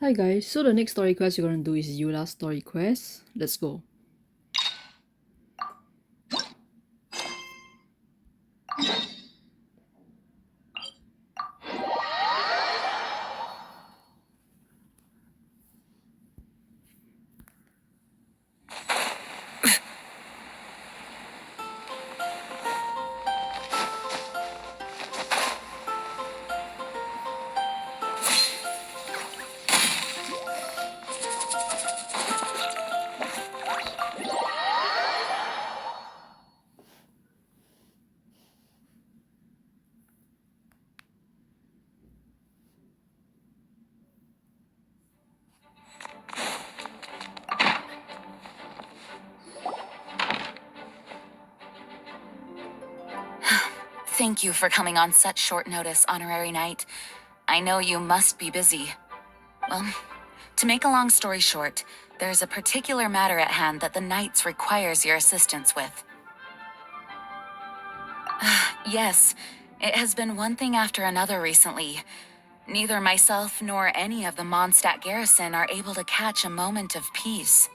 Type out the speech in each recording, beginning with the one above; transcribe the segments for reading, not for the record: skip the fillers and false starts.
Hi guys, so the next story quest we're gonna do is Eula's story quest. Let's go. Thank you for coming on such short notice, Honorary Knight. I know you must be busy. Well, to make a long story short, there's a particular matter at hand that the Knights requires your assistance with. Yes, it has been one thing after another recently. Neither myself nor any of the Mondstadt garrison are able to catch a moment of peace.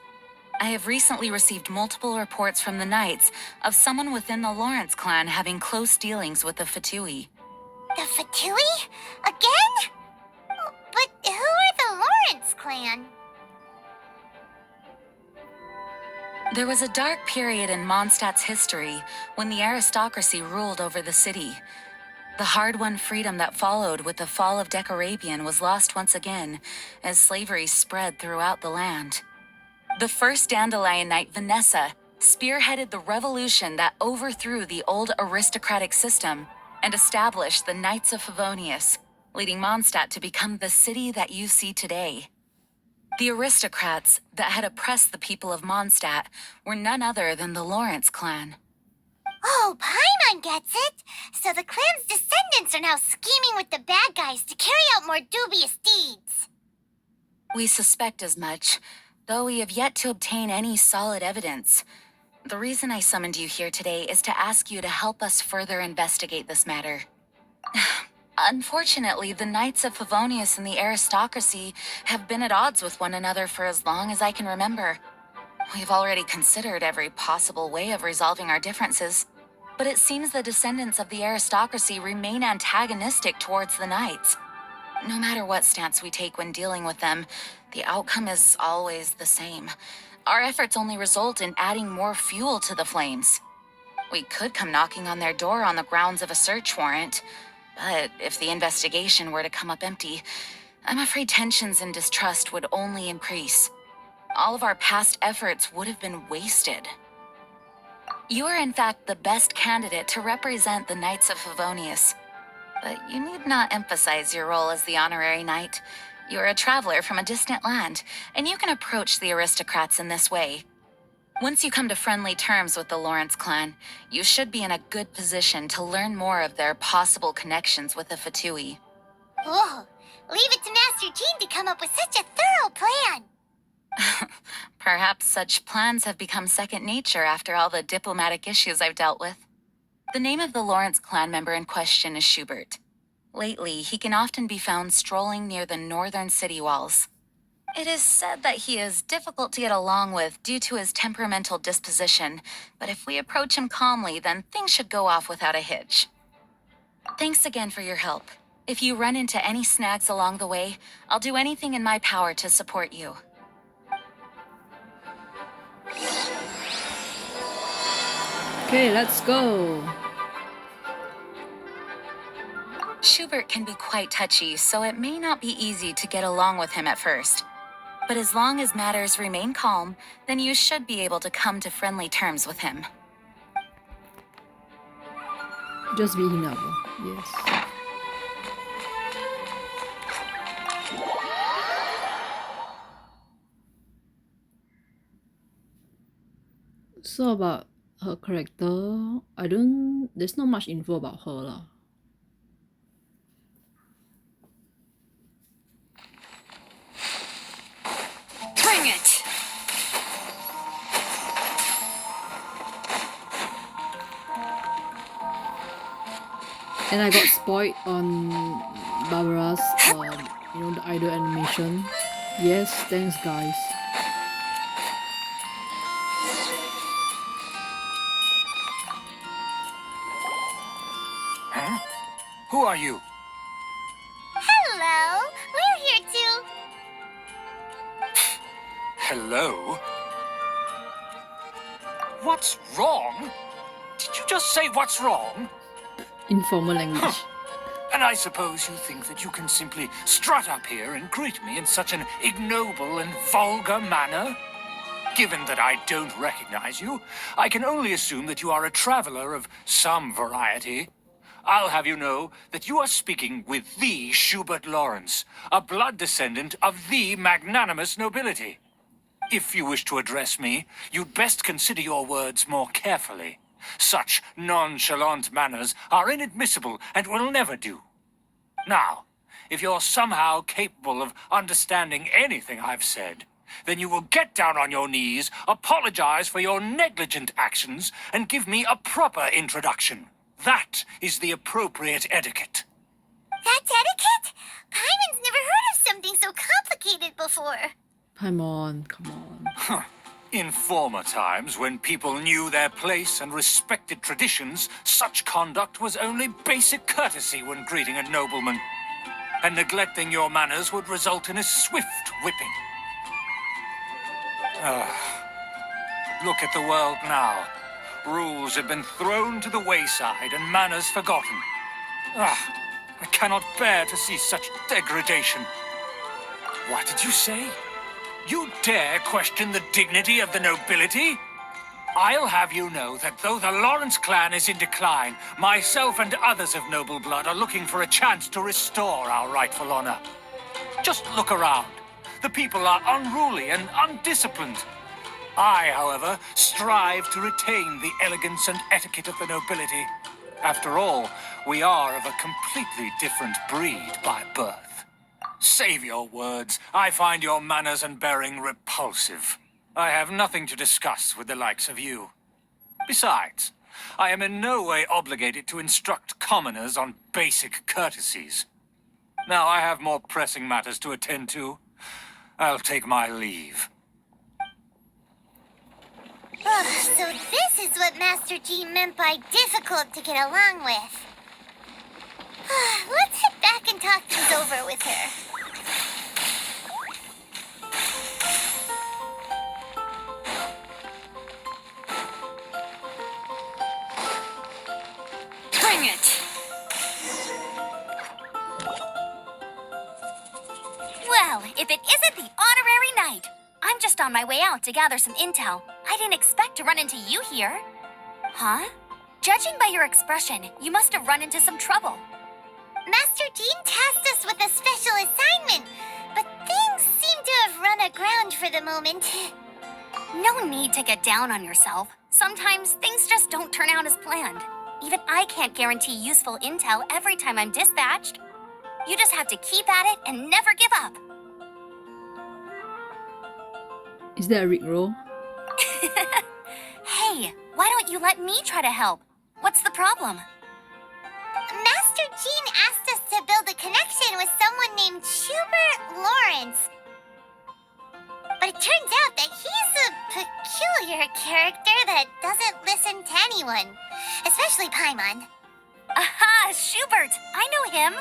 I have recently received multiple reports from the Knights of someone within the Lawrence clan having close dealings with the Fatui. The Fatui? Again? But who are the Lawrence clan? There was a dark period in Mondstadt's history when the aristocracy ruled over the city. The hard-won freedom that followed with the fall of Decarabian was lost once again as slavery spread throughout the land. The first Dandelion Knight, Vanessa, spearheaded the revolution that overthrew the old aristocratic system and established the Knights of Favonius, leading Mondstadt to become the city that you see today. The aristocrats that had oppressed the people of Mondstadt were none other than the Lawrence clan. Oh, Paimon gets it! So the clan's descendants are now scheming with the bad guys to carry out more dubious deeds. We suspect as much, though we have yet to obtain any solid evidence. The reason I summoned you here today is to ask you to help us further investigate this matter. Unfortunately, the Knights of Favonius and the aristocracy have been at odds with one another for as long as I can remember. We've already considered every possible way of resolving our differences, but it seems the descendants of the aristocracy remain antagonistic towards the Knights. No matter what stance we take when dealing with them, the outcome is always the same. Our efforts only result in adding more fuel to the flames. We could come knocking on their door on the grounds of a search warrant, but if the investigation were to come up empty, I'm afraid tensions and distrust would only increase. All of our past efforts would have been wasted. You are in fact the best candidate to represent the Knights of Favonius. But you need not emphasize your role as the honorary knight. You are a traveler from a distant land, and you can approach the aristocrats in this way. Once you come to friendly terms with the Lawrence clan, you should be in a good position to learn more of their possible connections with the Fatui. Oh, leave it to Master Jean to come up with such a thorough plan. Perhaps such plans have become second nature after all the diplomatic issues I've dealt with. The name of the Lawrence clan member in question is Schubert. Lately, he can often be found strolling near the northern city walls. It is said that he is difficult to get along with due to his temperamental disposition, but if we approach him calmly, then things should go off without a hitch. Thanks again for your help. If you run into any snags along the way, I'll do anything in my power to support you. Okay, let's go. Schubert can be quite touchy, so it may not be easy to get along with him at first. But as long as matters remain calm, then you should be able to come to friendly terms with him. Just be enough. Yes. So about her character, there's not much info about her lah. Bring it! And I got spoiled on Barbara's, the idol animation. Yes, thanks guys. Huh? Who are you? Hello, we're here too. Hello? What's wrong? Did you just say what's wrong? Informal language. And I suppose you think that you can simply strut up here and greet me in such an ignoble and vulgar manner? Given that I don't recognize you, I can only assume that you are a traveler of some variety. I'll have you know that you are speaking with the Schubert Lawrence, a blood descendant of the magnanimous nobility. If you wish to address me, you'd best consider your words more carefully. Such nonchalant manners are inadmissible and will never do. Now, if you're somehow capable of understanding anything I've said, then you will get down on your knees, apologize for your negligent actions, and give me a proper introduction. That is the appropriate etiquette. That's etiquette? Paimon's never heard of something so complicated before. Paimon, come on. In former times, when people knew their place and respected traditions, such conduct was only basic courtesy when greeting a nobleman. And neglecting your manners would result in a swift whipping. Look at the world now. Rules have been thrown to the wayside and manners forgotten. I cannot bear to see such degradation. What did you say? You dare question the dignity of the nobility? I'll have you know that though the Lawrence clan is in decline, myself and others of noble blood are looking for a chance to restore our rightful honor. Just look around. The people are unruly and undisciplined. I, however, strive to retain the elegance and etiquette of the nobility. After all, we are of a completely different breed by birth. Save your words. I find your manners and bearing repulsive. I have nothing to discuss with the likes of you. Besides, I am in no way obligated to instruct commoners on basic courtesies. Now I have more pressing matters to attend to. I'll take my leave. So this is what Master G meant by difficult to get along with. Let's head back and talk things over with her. Bring it! Well, if it isn't the honorary knight. I'm just on my way out to gather some intel. I didn't expect to run into you here. Huh? Judging by your expression, you must have run into some trouble. Master Jean tasked us with a special assignment, but things seem to have run aground for the moment. No need to get down on yourself. Sometimes things just don't turn out as planned. Even I can't guarantee useful intel every time I'm dispatched. You just have to keep at it and never give up. Is that a rickroll? Hey, why don't you let me try to help? What's the problem? Master Jean asked us to build a connection with someone named Schubert Lawrence. But it turns out that he's a peculiar character that doesn't listen to anyone, especially Paimon. Aha, Schubert! I know him.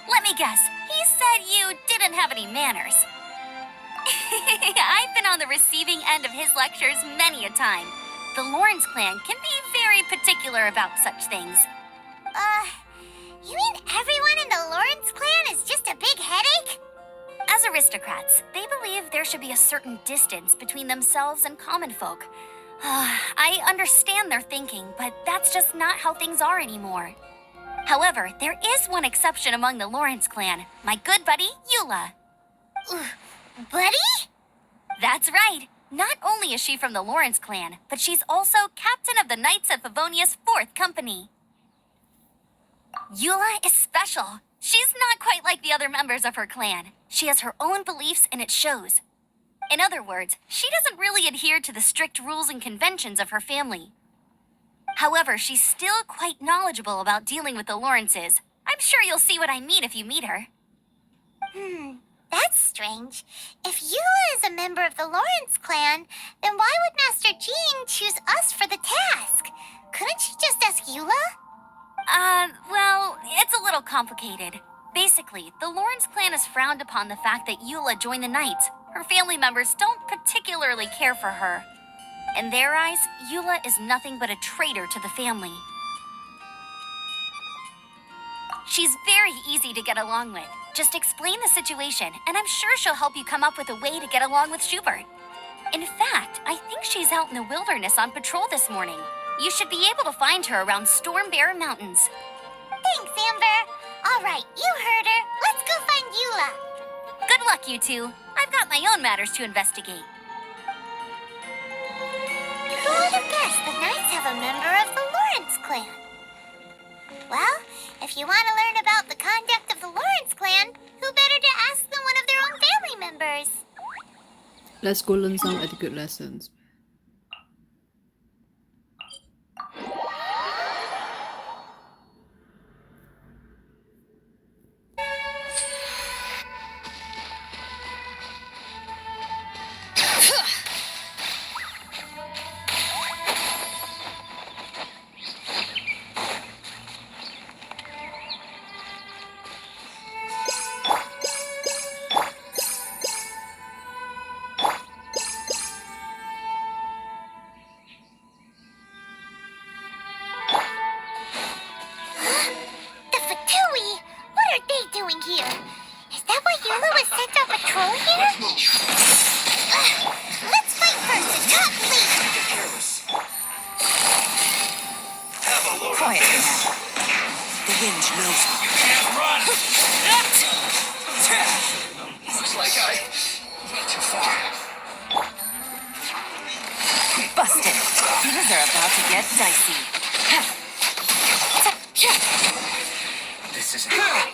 Let me guess, he said you didn't have any manners. I've been on the receiving end of his lectures many a time. The Lawrence clan can be very particular about such things. You mean everyone in the Lawrence clan is just a big headache? As aristocrats, they believe there should be a certain distance between themselves and common folk. I understand their thinking, but that's just not how things are anymore. However, there is one exception among the Lawrence clan, my good buddy, Eula. Buddy? That's right. Not only is she from the Lawrence clan, but she's also captain of the Knights of Favonia's 4th Company. Eula is special. She's not quite like the other members of her clan. She has her own beliefs and it shows. In other words, she doesn't really adhere to the strict rules and conventions of her family. However, she's still quite knowledgeable about dealing with the Lawrences. I'm sure you'll see what I mean if you meet her. That's strange. If Eula is a member of the Lawrence clan, then why would Master Jean choose us for the task? Couldn't she just ask Eula? Well, it's a little complicated. Basically, the Lawrence clan has frowned upon the fact that Eula joined the Knights. Her family members don't particularly care for her. In their eyes, Eula is nothing but a traitor to the family. She's very easy to get along with. Just explain the situation, and I'm sure she'll help you come up with a way to get along with Schubert. In fact, I think she's out in the wilderness on patrol this morning. You should be able to find her around Stormbearer Mountains. Thanks, Amber. All right, you heard her. Let's go find Eula. Good luck, you two. I've got my own matters to investigate. Who would have guessed the Knights have a member of the Lawrence clan? Well, if you want to learn about the conduct of the Lawrence clan, who better to ask than one of their own family members? Let's go learn some etiquette lessons. The Fatui! What are they doing here? Is that why Eula was sent on patrol here? Let's fight first and talk later! Quiet now. The wind knows me. You can't run! Looks like I went too far. Busted. Things are about to get dicey. This isn't... Huh.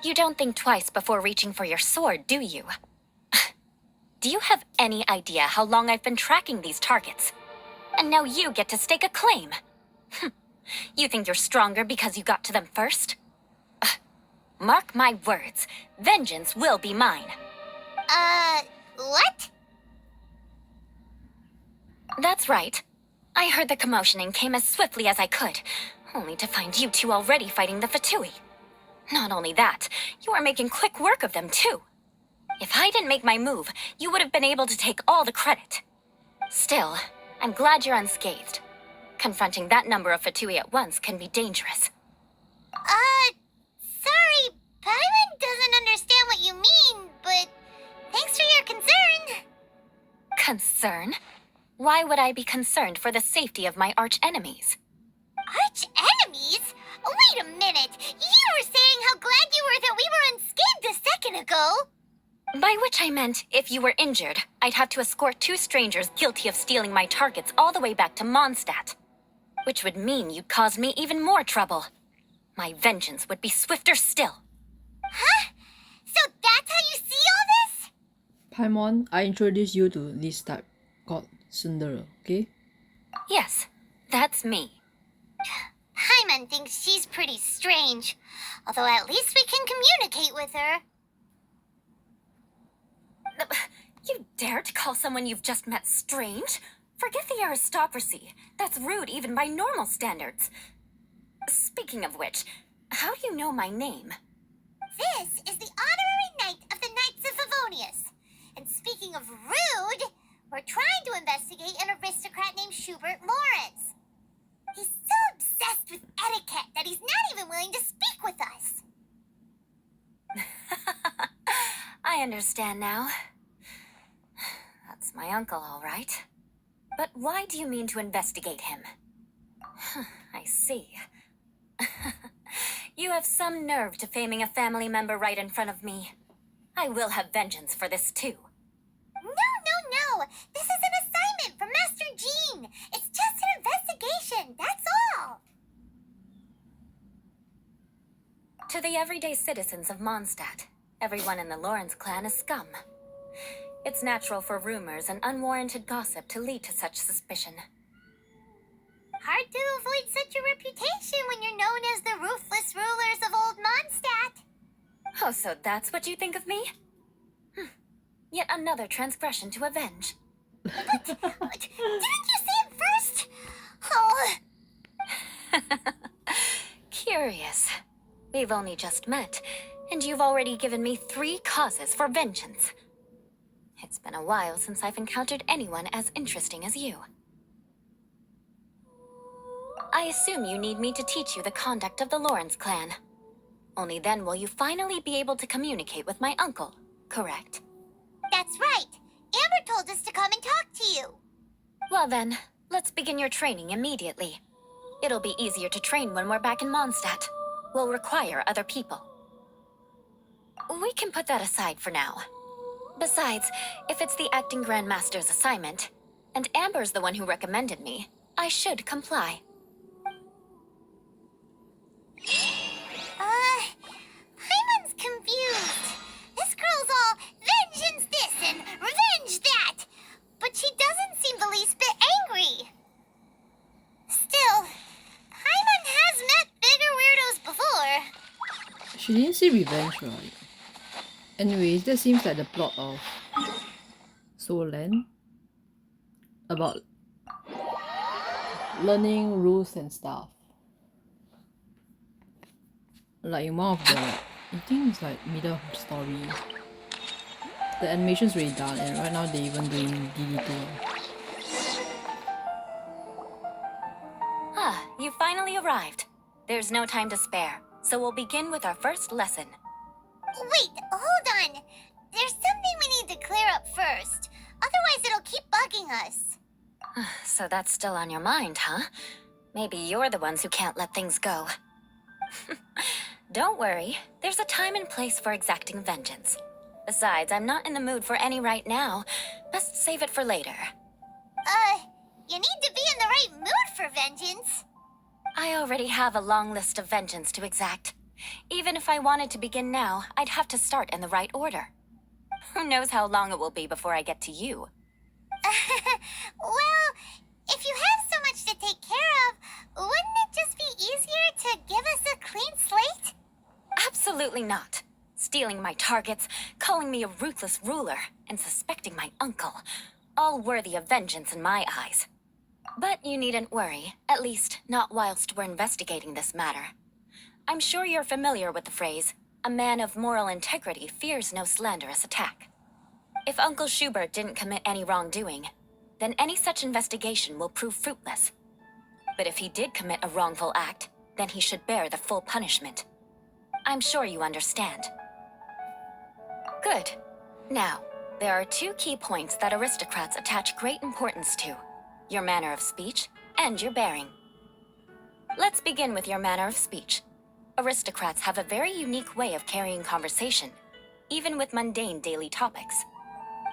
You don't think twice before reaching for your sword, do you? Do you have any idea how long I've been tracking these targets? And now you get to stake a claim. You think you're stronger because you got to them first? Mark my words, vengeance will be mine. What? That's right. I heard the commotion and came as swiftly as I could, only to find you two already fighting the Fatui. Not only that, you are making quick work of them too. If I didn't make my move, you would have been able to take all the credit. Still, I'm glad you're unscathed. Confronting that number of Fatui at once can be dangerous. Sorry, Paimon doesn't understand what you mean, but thanks for your concern. Concern? Why would I be concerned for the safety of my arch-enemies? Arch-enemies? Wait a minute! You were saying how glad you were that we were unscathed a second ago! By which I meant, if you were injured, I'd have to escort two strangers guilty of stealing my targets all the way back to Mondstadt. Which would mean you'd cause me even more trouble. My vengeance would be swifter still. Huh? So that's how you see all this? Paimon, I introduce you to this type called Cinderella, okay? Yes, that's me. Paimon thinks she's pretty strange. Although at least we can communicate with her. You dare to call someone you've just met strange? Forget the aristocracy. That's rude even by normal standards. Speaking of which, how do you know my name? This is the honorary knight of the Knights of Favonius. And speaking of rude, we're trying to investigate an aristocrat named Schubert Lawrence. He's so obsessed with etiquette that he's not even willing to speak with us. I understand now. That's My uncle, all right. But why do you mean to investigate him? I see. You have some nerve to faming a family member right in front of me. I will have vengeance for this too. No. This is an assignment from Master Jean. It's just an investigation, that's all. To the everyday citizens of Mondstadt, everyone in the Lawrence clan is scum. It's natural for rumors and unwarranted gossip to lead to such suspicion. Hard to avoid such a reputation when you're known as the ruthless rulers of Old Mondstadt. Oh, so that's what you think of me? Yet another transgression to avenge. Didn't you say it first? Oh. Curious. We've only just met, and you've already given me 3 causes for vengeance. It's been a while since I've encountered anyone as interesting as you. I assume you need me to teach you the conduct of the Lawrence clan. Only then will you finally be able to communicate with my uncle, correct? That's right. Amber told us to come and talk to you. Well then, let's begin your training immediately. It'll be easier to train when we're back in Mondstadt. We'll require other people. We can put that aside for now. Besides, if it's the acting Grandmaster's assignment, and Amber's the one who recommended me, I should comply. Paimon's confused. This girl's all vengeance this and revenge that. But she doesn't seem the least bit angry. Still, Paimon has met bigger weirdos before. She didn't say revenge, right? Anyways, that seems like the plot of Solan. About learning rules and stuff. Like in one of the, I think it's like middle of the story. The animation's already done and right now they're even doing DD2. Ah, you finally arrived. There's no time to spare, so we'll begin with our first lesson. Wait, hold on. There's something we need to clear up first. Otherwise it'll keep bugging us. So that's still on your mind, huh? Maybe you're the ones who can't let things go. Don't worry, there's a time and place for exacting vengeance. Besides, I'm not in the mood for any right now. Best save it for later. You need to be in the right mood for vengeance. I already have a long list of vengeance to exact. Even if I wanted to begin now, I'd have to start in the right order. Who knows how long it will be before I get to you? Well, if you have so much to take care of, wouldn't it just be easier to give us a clean slate? Absolutely not. Stealing my targets, calling me a ruthless ruler, and suspecting my uncle. All worthy of vengeance in my eyes. But you needn't worry, at least not whilst we're investigating this matter. I'm sure you're familiar with the phrase, a man of moral integrity fears no slanderous attack. If Uncle Schubert didn't commit any wrongdoing, then any such investigation will prove fruitless. But if he did commit a wrongful act, then he should bear the full punishment. I'm sure you understand. Good. Now, there are 2 key points that aristocrats attach great importance to: your manner of speech and your bearing. Let's begin with your manner of speech. Aristocrats have a very unique way of carrying conversation, even with mundane daily topics.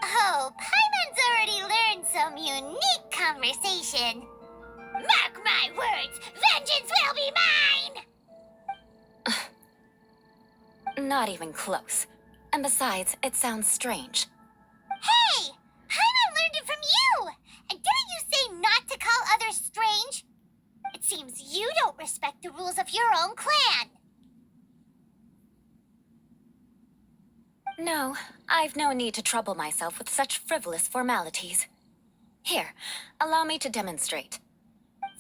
Oh, Paimon's already learned some unique conversation. Mark my words, vengeance will be mine! Not even close. And besides, it sounds strange. Hey! Paimon learned it from you! And didn't you say not to call others strange? It seems you don't respect the rules of your own clan. No, I've no need to trouble myself with such frivolous formalities. Here, allow me to demonstrate.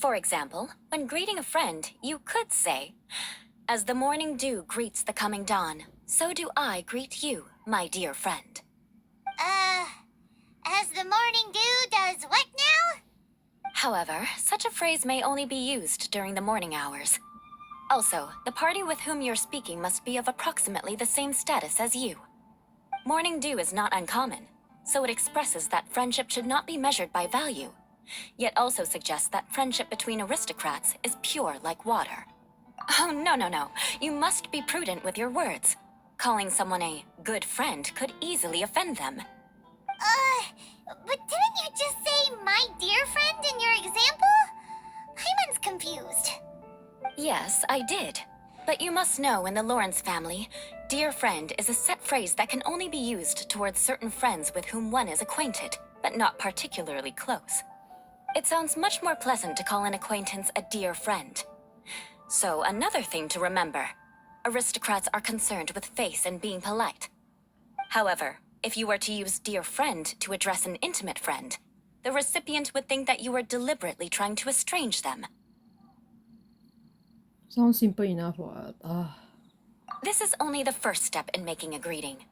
For example, when greeting a friend, you could say, "As the morning dew greets the coming dawn, so do I greet you, my dear friend." As the morning dew does what now? However, such a phrase may only be used during the morning hours. Also, the party with whom you're speaking must be of approximately the same status as you. Morning dew is not uncommon, so it expresses that friendship should not be measured by value, yet also suggests that friendship between aristocrats is pure like water. Oh, no, no, no. You must be prudent with your words. Calling someone a good friend could easily offend them. But didn't you just say my dear friend in your example? Hyman's confused. Yes, I did. But you must know in the Lawrence family, dear friend is a set phrase that can only be used towards certain friends with whom one is acquainted, but not particularly close. It sounds much more pleasant to call an acquaintance a dear friend. So, another thing to remember. Aristocrats are concerned with face and being polite. However, if you were to use dear friend to address an intimate friend, the recipient would think that you are deliberately trying to estrange them. Sounds simple enough. This is only the first step in making a greeting.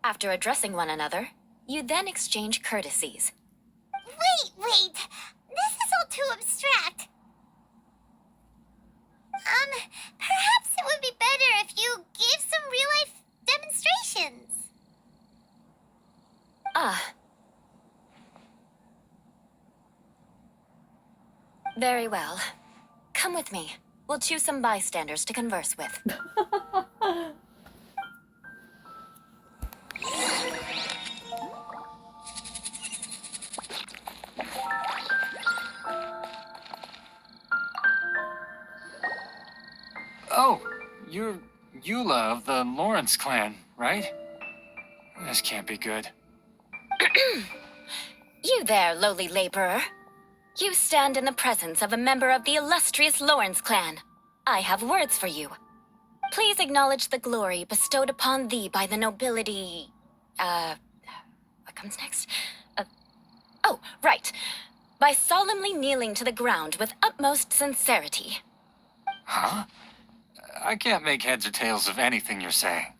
After addressing one another, you then exchange courtesies. Wait. This is all too abstract. Perhaps it would be better if you gave some real-life demonstrations. Very well. Come with me. We'll choose some bystanders to converse with. Oh, you're Eula of the Lawrence clan, right? This can't be good. You there, lowly laborer. You stand in the presence of a member of the illustrious Lawrence clan. I have words for you. Please acknowledge the glory bestowed upon thee by the nobility... What comes next? Oh, right. By solemnly kneeling to the ground with utmost sincerity. Huh? I can't make heads or tails of anything you're saying.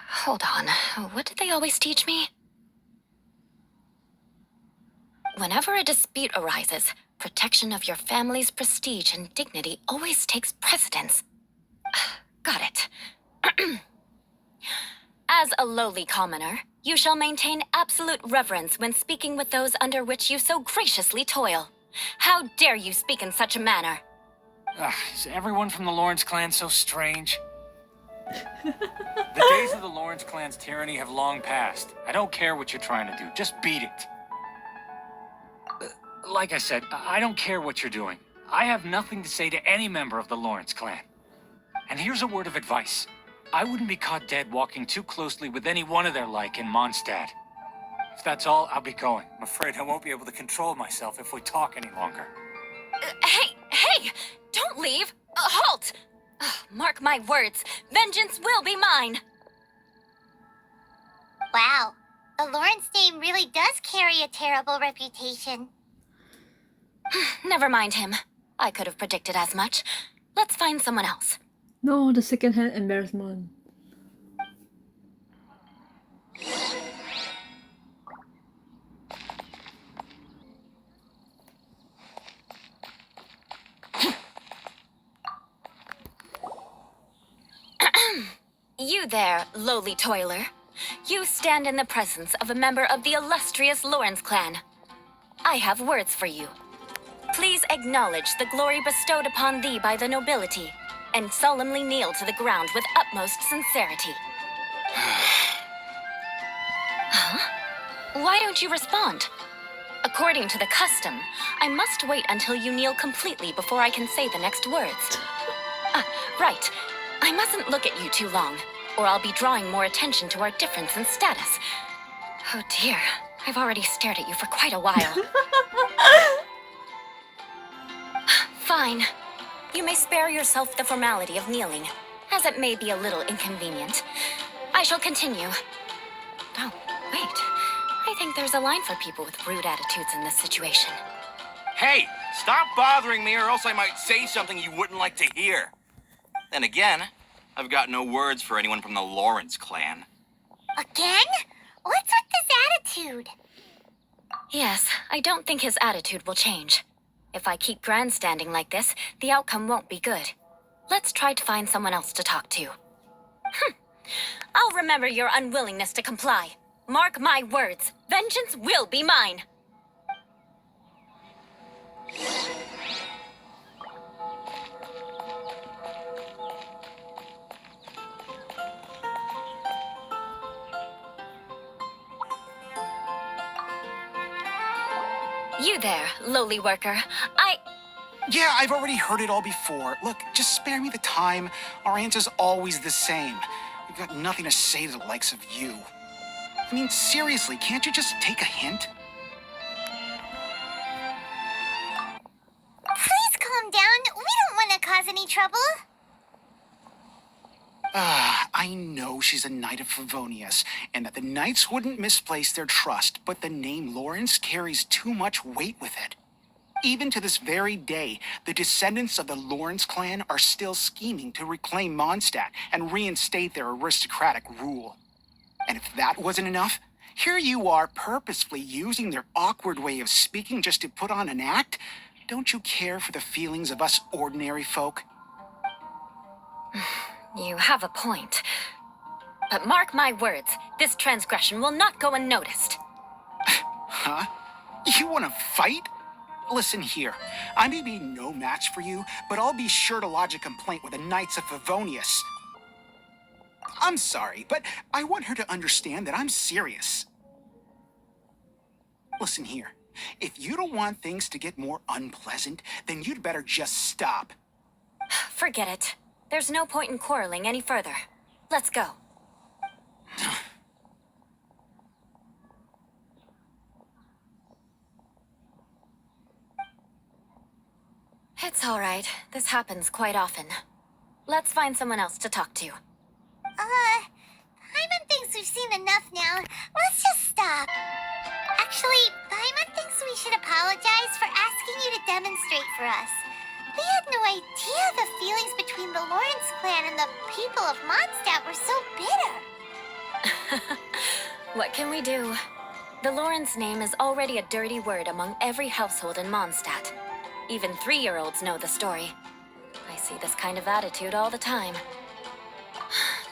Hold on. What did they always teach me? Whenever a dispute arises, protection of your family's prestige and dignity always takes precedence. Got it. As a lowly commoner, you shall maintain absolute reverence when speaking with those under which you so graciously toil. How dare you speak in such a manner? Is everyone from the Lawrence clan so strange? The days of the Lawrence clan's tyranny have long passed. I don't care what you're trying to do. Just beat it. Like I said, I don't care what you're doing. I have nothing to say to any member of the Lawrence clan. And here's a word of advice. I wouldn't be caught dead walking too closely with any one of their like in Mondstadt. If that's all, I'll be going. I'm afraid I won't be able to control myself if we talk any longer. Hey! Don't leave! Halt! Mark my words, vengeance will be mine! Wow, the Lawrence name really does carry a terrible reputation. Never mind him. I could have predicted as much. Let's find someone else. No, the second-hand embarrassment. You there, lowly toiler. You stand in the presence of a member of the illustrious Lawrence clan. I have words for you. Please acknowledge the glory bestowed upon thee by the nobility, and solemnly kneel to the ground with utmost sincerity. Huh? Why don't you respond? According to the custom, I must wait until you kneel completely before I can say the next words. Right. I mustn't look at you too long, or I'll be drawing more attention to our difference in status. Oh dear, I've already stared at you for quite a while. Fine. You may spare yourself the formality of kneeling, as it may be a little inconvenient. I shall continue. Oh, wait. I think there's a line for people with rude attitudes in this situation. Hey, stop bothering me or else I might say something you wouldn't like to hear. Then again, I've got no words for anyone from the Lawrence clan. Again? What's with this attitude? Yes, I don't think his attitude will change. If I keep grandstanding like this, the outcome won't be good. Let's try to find someone else to talk to. I'll remember your unwillingness to comply. Mark my words, vengeance will be mine. You there, lowly worker. Yeah, I've already heard it all before. Look, just spare me the time. Our answer's always the same. We've got nothing to say to the likes of you. I mean, seriously, can't you just take a hint? Please calm down. We don't want to cause any trouble. I know she's a knight of Favonius, and that the knights wouldn't misplace their trust, but the name Lawrence carries too much weight with it. Even to this very day, the descendants of the Lawrence clan are still scheming to reclaim Mondstadt and reinstate their aristocratic rule. And if that wasn't enough, here you are purposefully using their awkward way of speaking just to put on an act? Don't you care for the feelings of us ordinary folk? You have a point. But mark my words, this transgression will not go unnoticed. Huh? You want to fight? Listen here, I may be no match for you, but I'll be sure to lodge a complaint with the Knights of Favonius. I'm sorry, but I want her to understand that I'm serious. Listen here, if you don't want things to get more unpleasant, then you'd better just stop. Forget it. There's no point in quarreling any further. Let's go. It's all right. This happens quite often. Let's find someone else to talk to. Paimon thinks we've seen enough now. Let's just stop. Actually, Paimon thinks we should apologize for asking you to demonstrate for us. We had no idea the feelings between the Lawrence clan and the people of Mondstadt were so bitter. What can we do? The Lawrence name is already a dirty word among every household in Mondstadt. Even 3-year-olds know the story. I see this kind of attitude all the time.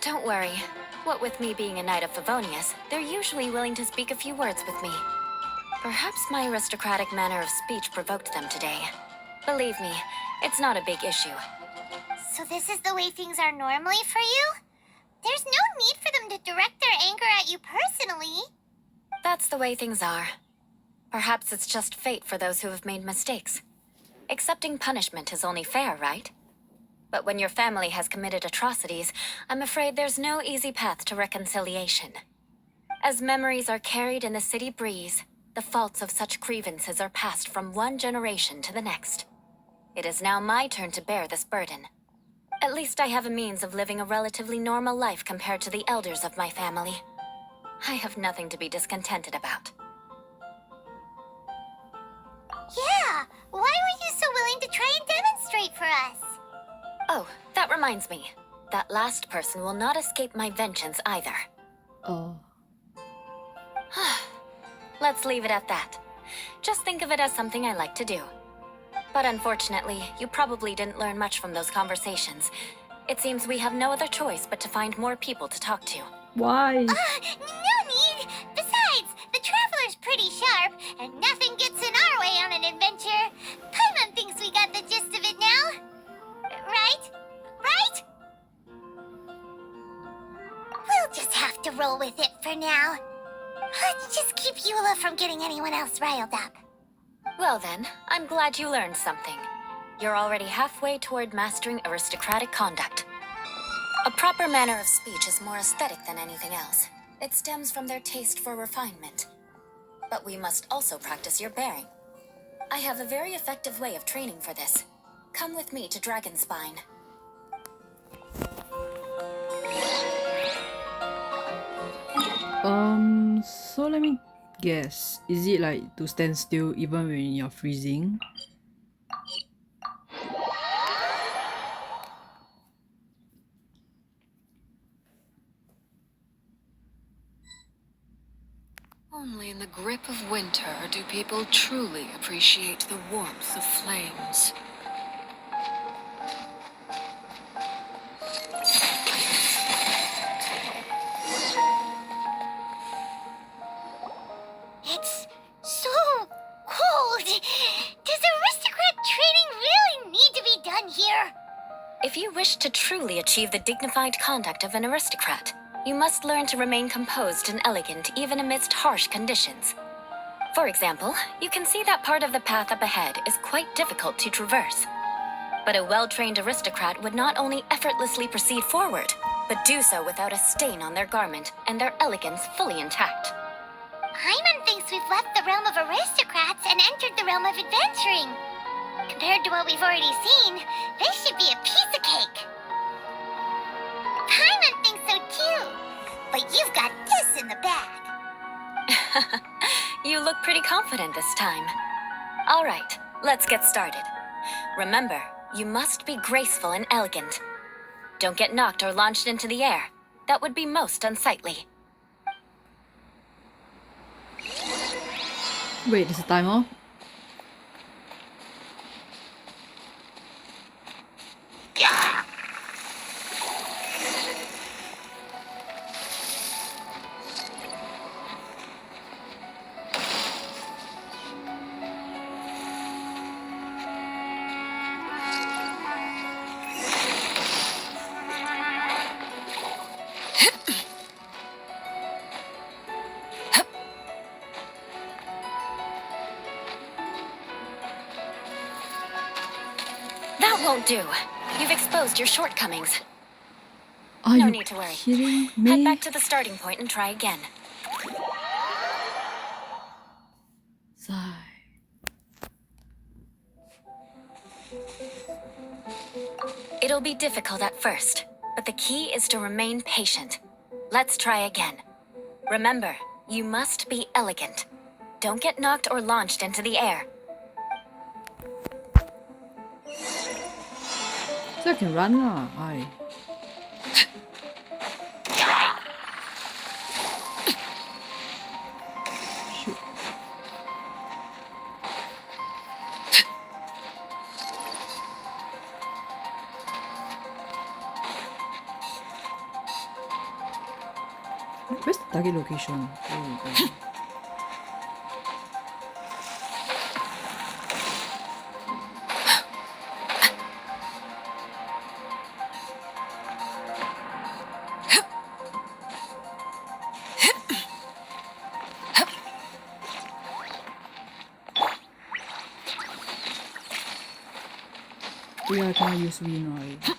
Don't worry. What with me being a Knight of Favonius, they're usually willing to speak a few words with me. Perhaps my aristocratic manner of speech provoked them today. Believe me, it's not a big issue. So this is the way things are normally for you? There's no need for them to direct their anger at you personally. That's the way things are. Perhaps it's just fate for those who have made mistakes. Accepting punishment is only fair, right? But when your family has committed atrocities, I'm afraid there's no easy path to reconciliation. As memories are carried in the city breeze, the faults of such grievances are passed from one generation to the next. It is now my turn to bear this burden. At least I have a means of living a relatively normal life compared to the elders of my family. I have nothing to be discontented about. Yeah, why were you so willing to try and demonstrate for us? Oh, that reminds me. That last person will not escape my vengeance either. Oh. Let's leave it at that. Just think of it as something I like to do. But unfortunately, you probably didn't learn much from those conversations. It seems we have no other choice but to find more people to talk to. Why? No need! Besides, the Traveler's pretty sharp, and nothing gets in our way on an adventure. Paimon thinks we got the gist of it now. Right? Right? We'll just have to roll with it for now. Let's just keep Eula from getting anyone else riled up. Well then, I'm glad you learned something. You're already halfway toward mastering aristocratic conduct. A proper manner of speech is more aesthetic than anything else. It stems from their taste for refinement. But we must also practice your bearing. I have a very effective way of training for this. Come with me to Dragonspine. So let me guess. Is it like to stand still even when you're freezing? Only in the grip of winter do people truly appreciate the warmth of flames. wish to truly achieve the dignified conduct of an aristocrat, you must learn to remain composed and elegant even amidst harsh conditions. For example, you can see that part of the path up ahead is quite difficult to traverse. But a well-trained aristocrat would not only effortlessly proceed forward, but do so without a stain on their garment and their elegance fully intact. Paimon thinks we've left the realm of aristocrats and entered the realm of adventuring. Compared to what we've already seen, this should be a piece of cake. Paimon thinks so too. But you've got this in the bag. You look pretty confident this time. All right, let's get started. Remember, you must be graceful and elegant. Don't get knocked or launched into the air. That would be most unsightly. Wait, there's a timer? That won't do. You've exposed your shortcomings. Are No you need to worry. kidding Head me? back to the starting point and try again. Sigh. It'll be difficult at first, but the key is to remain patient. Let's try again. Remember, you must be elegant. Don't get knocked or launched into the air. So I can run lah. Aye. Shoot. Where's the target location? Oh, yeah, I can't use wind, right?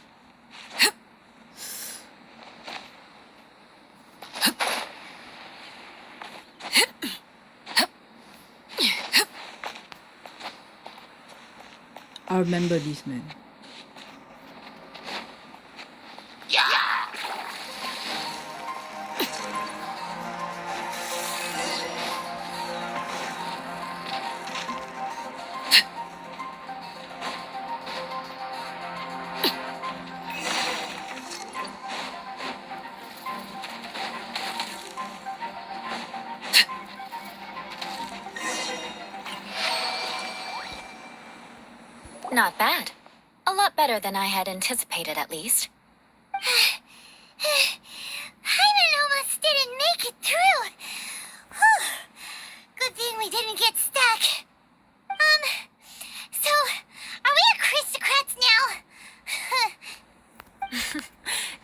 I remember this, man. Not bad. A lot better than I had anticipated, at least. Paimon almost didn't make it through. Whew. Good thing we didn't get stuck. So, are we aristocrats now?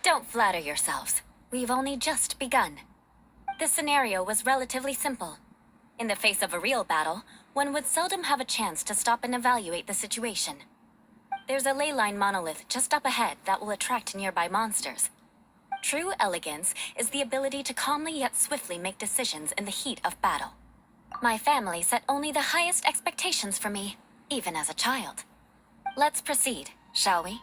Don't flatter yourselves. We've only just begun. This scenario was relatively simple. In the face of a real battle, one would seldom have a chance to stop and evaluate the situation. There's a ley line monolith just up ahead that will attract nearby monsters. True elegance is the ability to calmly yet swiftly make decisions in the heat of battle. My family set only the highest expectations for me, even as a child. Let's proceed, shall we?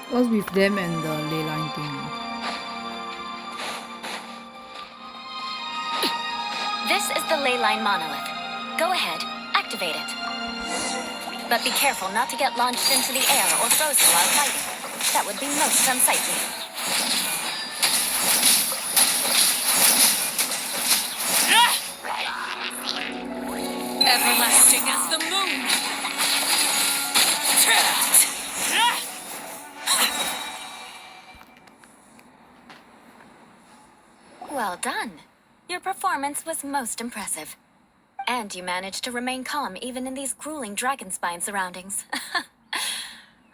What's with them and the ley line thing? This is the ley line monolith. Go ahead, activate it. But be careful not to get launched into the air or frozen while fighting. That would be most unsightly. Everlasting as the moon. Well done. Your performance was most impressive. And you managed to remain calm even in these grueling Dragonspine surroundings.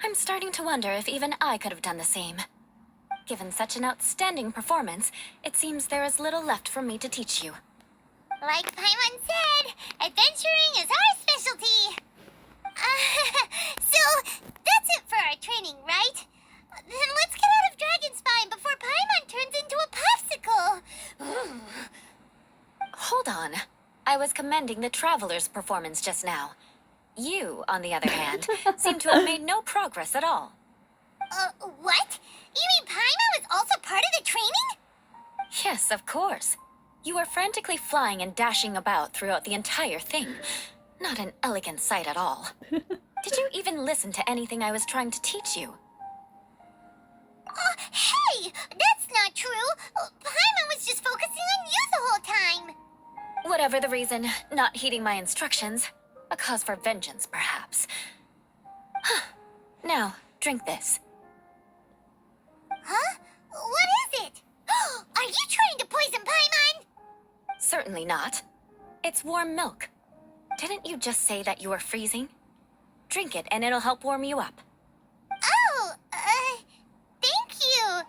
I'm starting to wonder if even I could have done the same. Given such an outstanding performance, it seems there is little left for me to teach you. Like Paimon said, adventuring is our specialty. So, that's it for our training, right? Then let's get out of Dragonspine before Paimon turns into a popsicle. Hold on. I was commending the Traveler's performance just now. You, on the other hand, seem to have made no progress at all. What? You mean Paimon was also part of the training? Yes, of course. You were frantically flying and dashing about throughout the entire thing. Not an elegant sight at all. Did you even listen to anything I was trying to teach you? Hey! That's not true! Paimon was just focusing on you the whole time! Whatever the reason, not heeding my instructions. A cause for vengeance, perhaps. Now, drink this. Huh? What is it? Are you trying to poison Paimon? Certainly not. It's warm milk. Didn't you just say that you were freezing? Drink it and it'll help warm you up. Oh, thank you.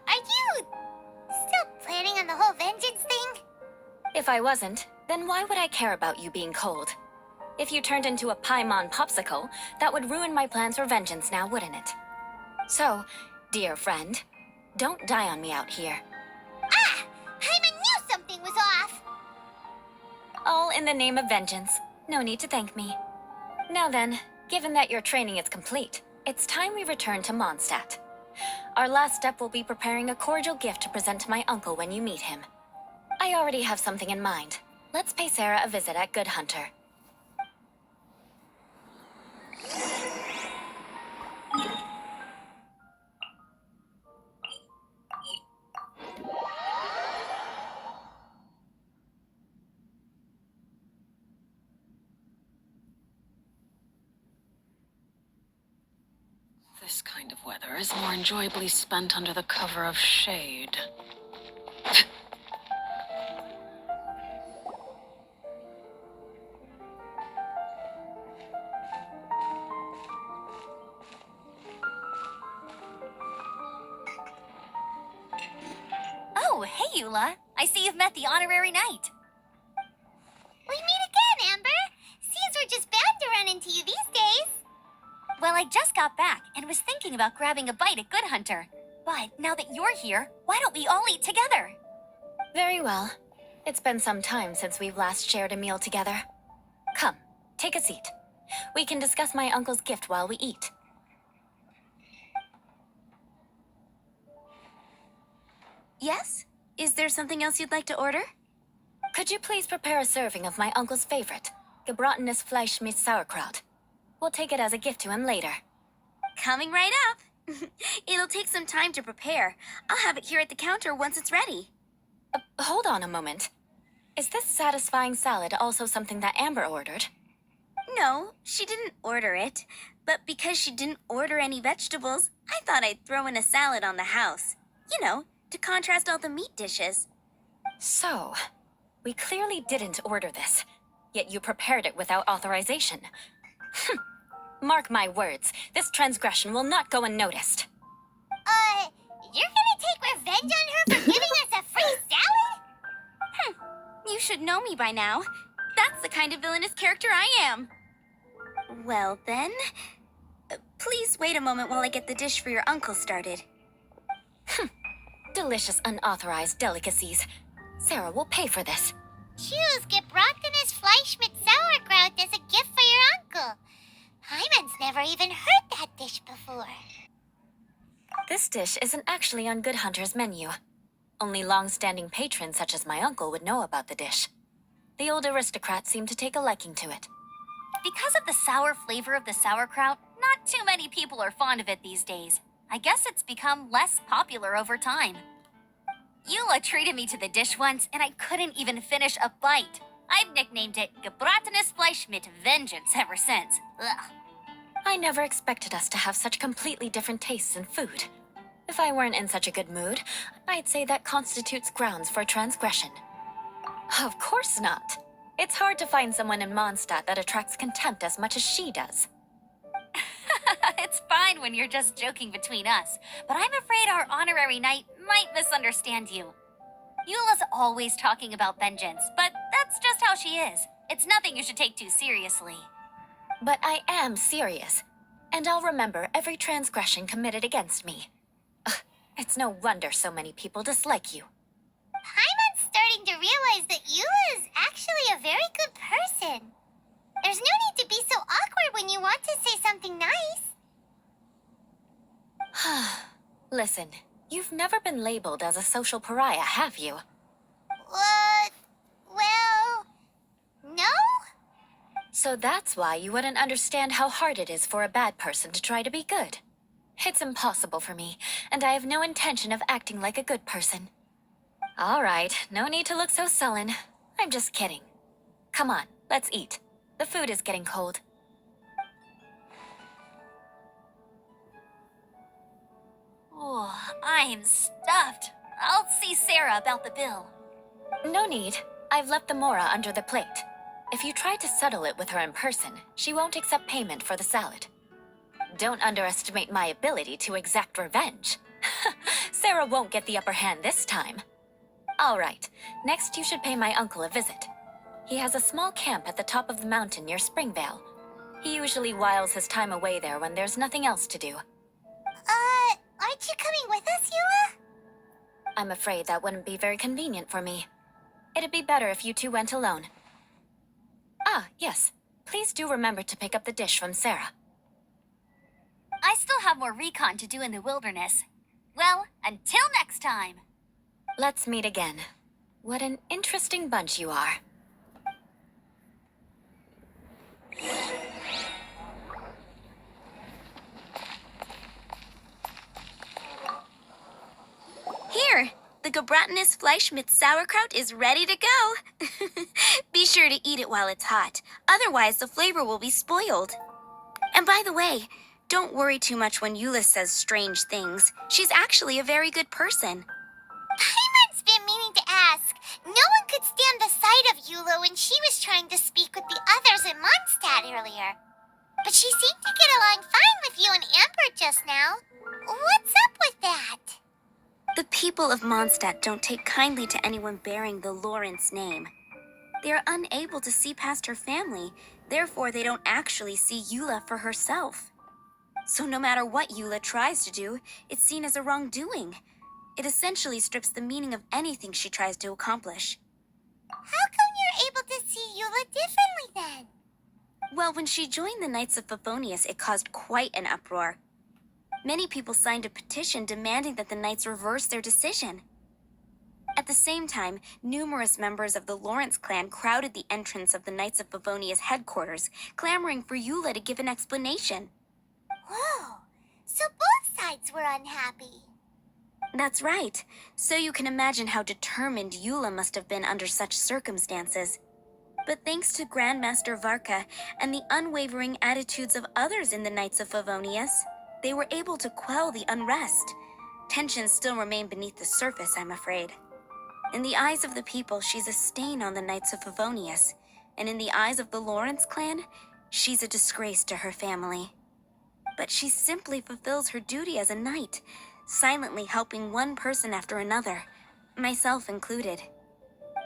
Are you still planning on the whole vengeance thing? If I wasn't, then why would I care about you being cold? If you turned into a Paimon popsicle, that would ruin my plans for vengeance now, wouldn't it? So, dear friend, don't die on me out here. Ah! Paimon knew something was off! All in the name of vengeance. No need to thank me. Now then, given that your training is complete, it's time we return to Mondstadt. Our last step will be preparing a cordial gift to present to my uncle when you meet him. I already have something in mind. Let's pay Sarah a visit at Good Hunter. This kind of weather is more enjoyably spent under the cover of shade. Oh, hey, Eula. I see you've met the honorary knight. We meet again, Amber! Seems we're just bound to run into you these days. Well, I just got back and was thinking about grabbing a bite at Good Hunter. But now that you're here, why don't we all eat together? Very well. It's been some time since we've last shared a meal together. Come, take a seat. We can discuss my uncle's gift while we eat. Yes? Is there something else you'd like to order? Could you please prepare a serving of my uncle's favorite, gebratenes Fleisch mit Sauerkraut? We'll take it as a gift to him later. Coming right up. It'll take some time to prepare. I'll have it here at the counter once it's ready. Hold on a moment. Is this satisfying salad also something that Amber ordered? No, she didn't order it. But because she didn't order any vegetables, I thought I'd throw in a salad on the house. You know, to contrast all the meat dishes. So, we clearly didn't order this, yet you prepared it without authorization. Mark my words, this transgression will not go unnoticed. You're gonna take revenge on her for giving us a free salad? You should know me by now. That's the kind of villainous character I am. Well then, please wait a moment while I get the dish for your uncle started. Delicious unauthorized delicacies. Sarah will pay for this. Choose gebratenes Fleisch mit Sauerkraut as a gift for your uncle. Paimon's never even heard that dish before. This dish isn't actually on Good Hunter's menu. Only long-standing patrons such as my uncle would know about the dish. The old aristocrat seemed to take a liking to it. Because of the sour flavor of the sauerkraut, not too many people are fond of it these days. I guess it's become less popular over time. Eula treated me to the dish once, and I couldn't even finish a bite. I've nicknamed it gebratenes Fleisch mit Vengeance ever since. Ugh. I never expected us to have such completely different tastes in food. If I weren't in such a good mood, I'd say that constitutes grounds for transgression. Of course not. It's hard to find someone in Mondstadt that attracts contempt as much as she does. It's fine when you're just joking between us, but I'm afraid our honorary knight might misunderstand you. Eula's always talking about vengeance, but that's just how she is. It's nothing you should take too seriously. But I am serious, and I'll remember every transgression committed against me. Ugh, it's no wonder so many people dislike you. Paimon's starting to realize that Eula is actually a very good person. There's no need to be so awkward when you want to say something nice. Listen, you've never been labeled as a social pariah, have you? Well, no? So that's why you wouldn't understand how hard it is for a bad person to try to be good. It's impossible for me, and I have no intention of acting like a good person. All right, no need to look so sullen. I'm just kidding. Come on, let's eat. The food is getting cold. Oh, I'm stuffed. I'll see Sarah about the bill. No need. I've left the mora under the plate. If you try to settle it with her in person, she won't accept payment for the salad. Don't underestimate my ability to exact revenge. Sarah won't get the upper hand this time. All right, next you should pay my uncle a visit. He has a small camp at the top of the mountain near Springvale. He usually whiles his time away there when there's nothing else to do. Aren't you coming with us, Eula? I'm afraid that wouldn't be very convenient for me. It'd be better if you two went alone. Ah, yes. Please do remember to pick up the dish from Sarah. I still have more recon to do in the wilderness. Well, until next time. Let's meet again. What an interesting bunch you are. Here, the Gebratinus Fleischmitz sauerkraut is ready to go. Be sure to eat it while it's hot, otherwise the flavor will be spoiled. And by the way, don't worry too much when Eula says strange things. She's actually a very good person. Paimon's been meaning to ask. No one could stand the sight of Eula when she was trying to speak with the others in Mondstadt earlier. But she seemed to get along fine with you and Amber just now. What's up with that? The people of Mondstadt don't take kindly to anyone bearing the Lawrence name. They are unable to see past her family, therefore they don't actually see Eula for herself. So no matter what Eula tries to do, it's seen as a wrongdoing. It essentially strips the meaning of anything she tries to accomplish. How come you're able to see Eula differently then? Well, when she joined the Knights of Favonius, it caused quite an uproar. Many people signed a petition demanding that the Knights reverse their decision. At the same time, numerous members of the Lawrence clan crowded the entrance of the Knights of Favonius headquarters, clamoring for Eula to give an explanation. Whoa, so both sides were unhappy. That's right. So you can imagine how determined Eula must have been under such circumstances. But thanks to Grandmaster Varka and the unwavering attitudes of others in the Knights of Favonius, they were able to quell the unrest. Tensions still remain beneath the surface, I'm afraid. In the eyes of the people, she's a stain on the Knights of Favonius, and in the eyes of the Lawrence clan, she's a disgrace to her family. But she simply fulfills her duty as a knight, silently helping one person after another, myself included.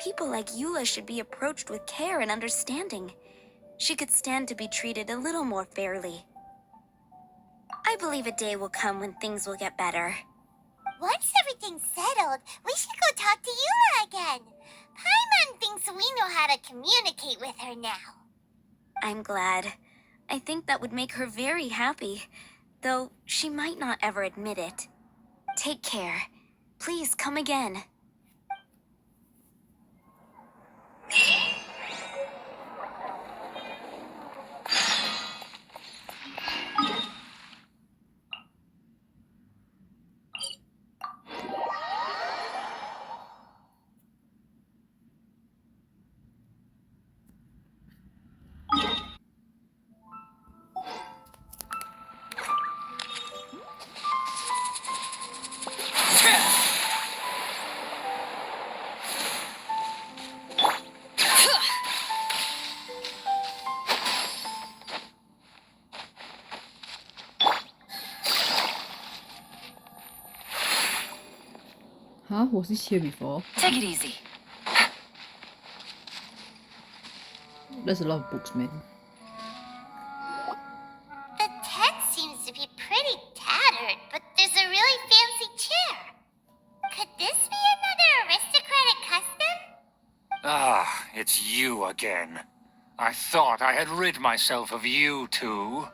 People like Eula should be approached with care and understanding. She could stand to be treated a little more fairly. I believe a day will come when things will get better. Once everything's settled, we should go talk to Eula again. Paimon thinks we know how to communicate with her now. I'm glad. I think that would make her very happy, though she might not ever admit it. Take care. Please come again. Huh? Was this here before? Take it easy. There's a lot of books, man. The tent seems to be pretty tattered, but there's a really fancy chair. Could this be another aristocratic custom? Ah, it's you again. I thought I had rid myself of you two.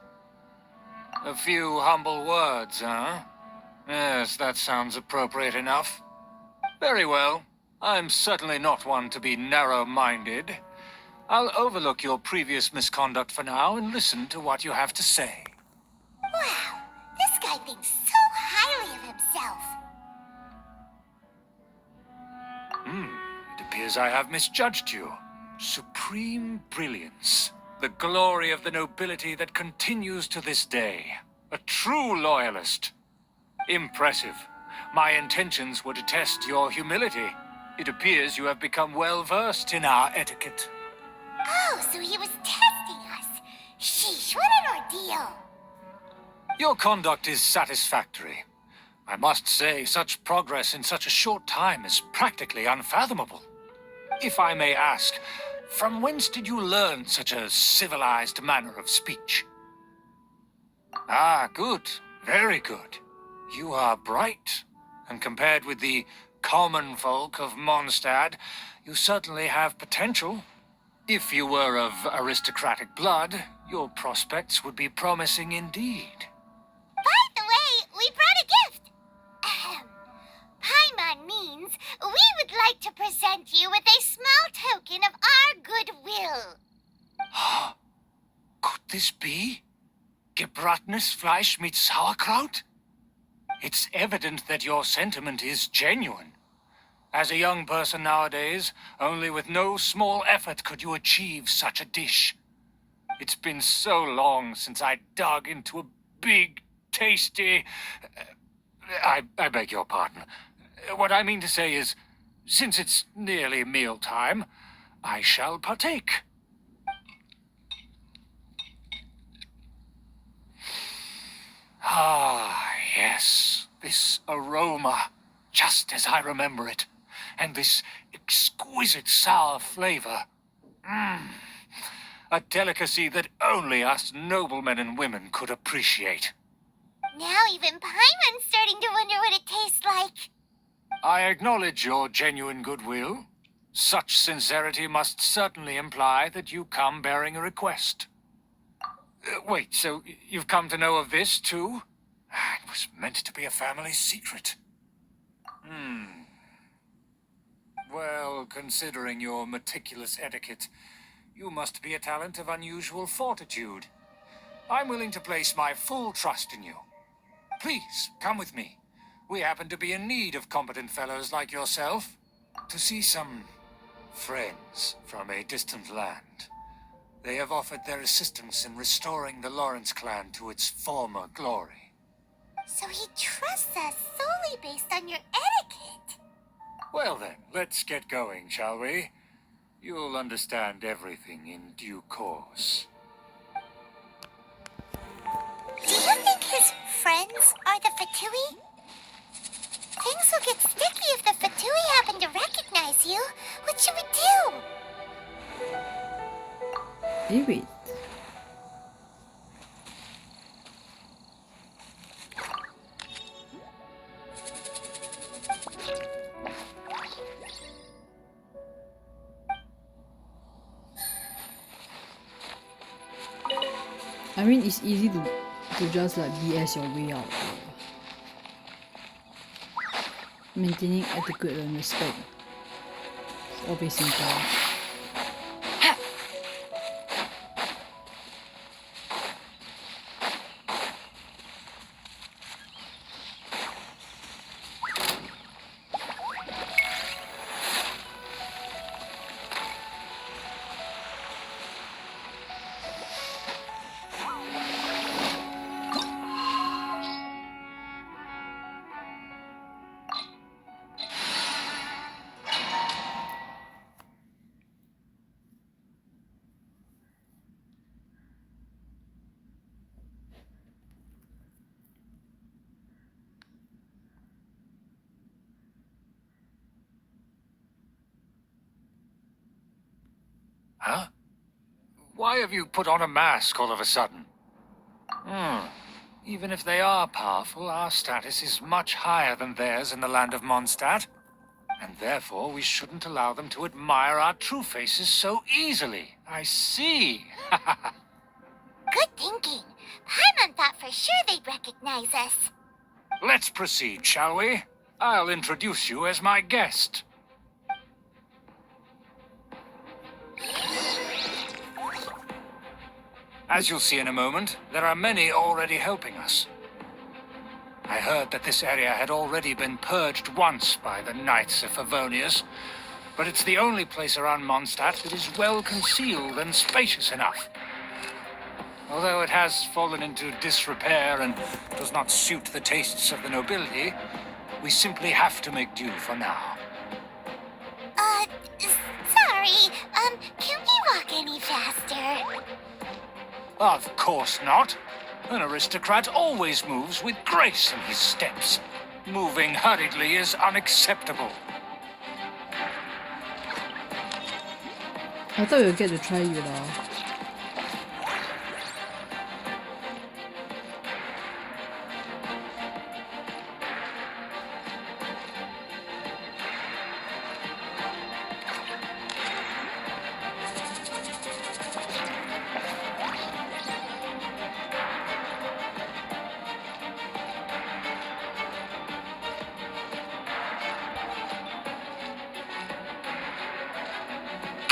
A few humble words, huh? Yes, that sounds appropriate enough. Very well. I'm certainly not one to be narrow-minded. I'll overlook your previous misconduct for now and listen to what you have to say. Wow, this guy thinks so highly of himself. It appears I have misjudged you. Supreme brilliance. The glory of the nobility that continues to this day. A true loyalist. Impressive. My intentions were to test your humility. It appears you have become well-versed in our etiquette. Oh, so he was testing us. Sheesh, what an ordeal. Your conduct is satisfactory. I must say, such progress in such a short time is practically unfathomable. If I may ask, from whence did you learn such a civilized manner of speech? Ah, good. Very good. You are bright, and compared with the common folk of Mondstadt, you certainly have potential. If you were of aristocratic blood, your prospects would be promising indeed. By the way, we brought a gift. Paimon means we would like to present you with a small token of our goodwill. Could this be? Gebratenes Fleisch mit Sauerkraut? It's evident that your sentiment is genuine. As a young person nowadays, only with no small effort could you achieve such a dish. It's been so long since I dug into a big, tasty... I beg your pardon. What I mean to say is, since it's nearly mealtime, I shall partake. Ah, yes, this aroma, just as I remember it, and this exquisite sour flavor. A delicacy that only us noblemen and women could appreciate. Now even Paimon's starting to wonder what it tastes like. I acknowledge your genuine goodwill. Such sincerity must certainly imply that you come bearing a request. Wait, so you've come to know of this, too? It was meant to be a family secret. Well, considering your meticulous etiquette, you must be a talent of unusual fortitude. I'm willing to place my full trust in you. Please, come with me. We happen to be in need of competent fellows like yourself. To see some friends from a distant land. They have offered their assistance in restoring the Lawrence clan to its former glory. So he trusts us solely based on your etiquette. Well then, let's get going, shall we? You'll understand everything in due course. Do you think his friends are the Fatui? Things will get sticky if the Fatui happen to recognize you. What should we do? Hey, wait. I mean, it's easy to just like BS your way out. Maintaining etiquette and respect. It's always simple. Why have you put on a mask all of a sudden? Even if they are powerful, our status is much higher than theirs in the land of Mondstadt. And therefore, we shouldn't allow them to admire our true faces so easily. I see. Good thinking. Paimon thought for sure they'd recognize us. Let's proceed, shall we? I'll introduce you as my guest. As you'll see in a moment, there are many already helping us. I heard that this area had already been purged once by the Knights of Favonius, but it's the only place around Mondstadt that is well concealed and spacious enough. Although it has fallen into disrepair and does not suit the tastes of the nobility, we simply have to make do for now. Sorry, can we walk any faster? Of course not. An aristocrat always moves with grace in his steps. Moving hurriedly is unacceptable. I thought we'd get to try Eula.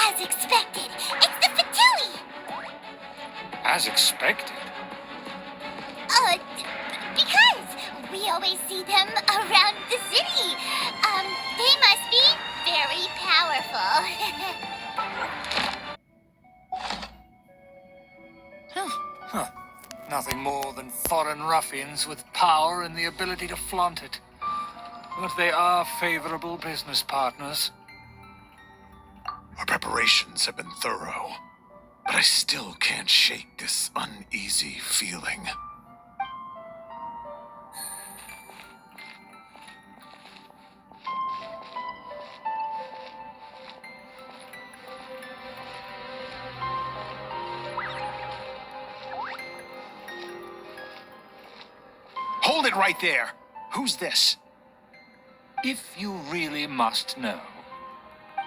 As expected, it's the Fatui! As expected. Because we always see them around the city. They must be very powerful. Nothing more than foreign ruffians with power and the ability to flaunt it. But they are favorable business partners. Our preparations have been thorough, but I still can't shake this uneasy feeling. Hold it right there. Who's this? If you really must know,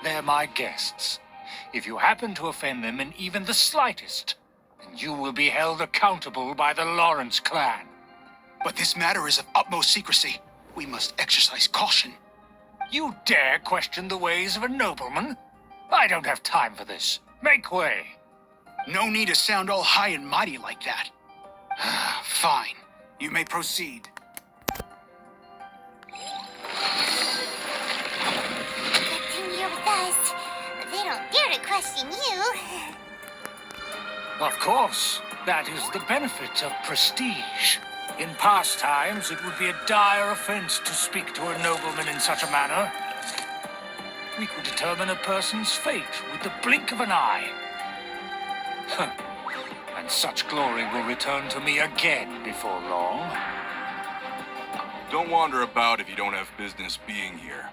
they're my guests. If you happen to offend them in even the slightest, then you will be held accountable by the Lawrence clan. But this matter is of utmost secrecy. We must exercise caution. You dare question the ways of a nobleman? I don't have time for this. Make way. No need to sound all high and mighty like that. Fine. You may proceed. You're with us. They don't dare to question you. Of course. That is the benefit of prestige. In past times, it would be a dire offense to speak to a nobleman in such a manner. We could determine a person's fate with the blink of an eye. And such glory will return to me again before long. Don't wander about if you don't have business being here.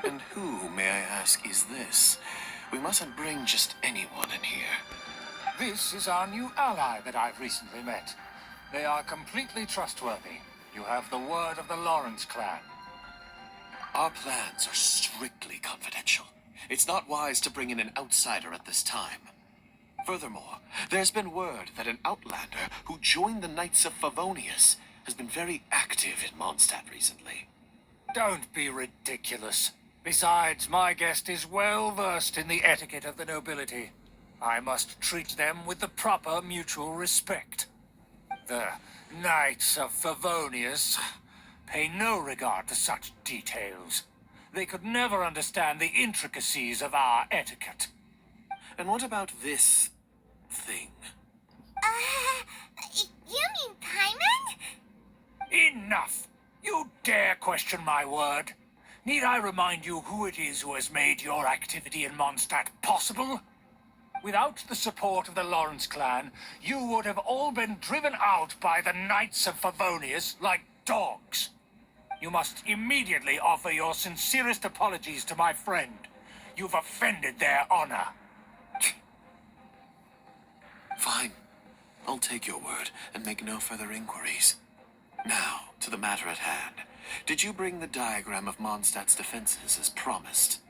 And who, may I ask, is this? We mustn't bring just anyone in here. This is our new ally that I've recently met. They are completely trustworthy. You have the word of the Lawrence clan. Our plans are strictly confidential. It's not wise to bring in an outsider at this time. Furthermore, there's been word that an outlander who joined the Knights of Favonius has been very active in Mondstadt recently. Don't be ridiculous. Besides, my guest is well versed in the etiquette of the nobility. I must treat them with the proper mutual respect. The Knights of Favonius pay no regard to such details. They could never understand the intricacies of our etiquette. And what about this thing? You mean Paimon? Enough! You dare question my word? Need I remind you who it is who has made your activity in Mondstadt possible? Without the support of the Lawrence clan, you would have all been driven out by the Knights of Favonius like dogs. You must immediately offer your sincerest apologies to my friend. You've offended their honor. Fine. I'll take your word and make no further inquiries. Now, to the matter at hand. Did you bring the diagram of Mondstadt's defenses as promised?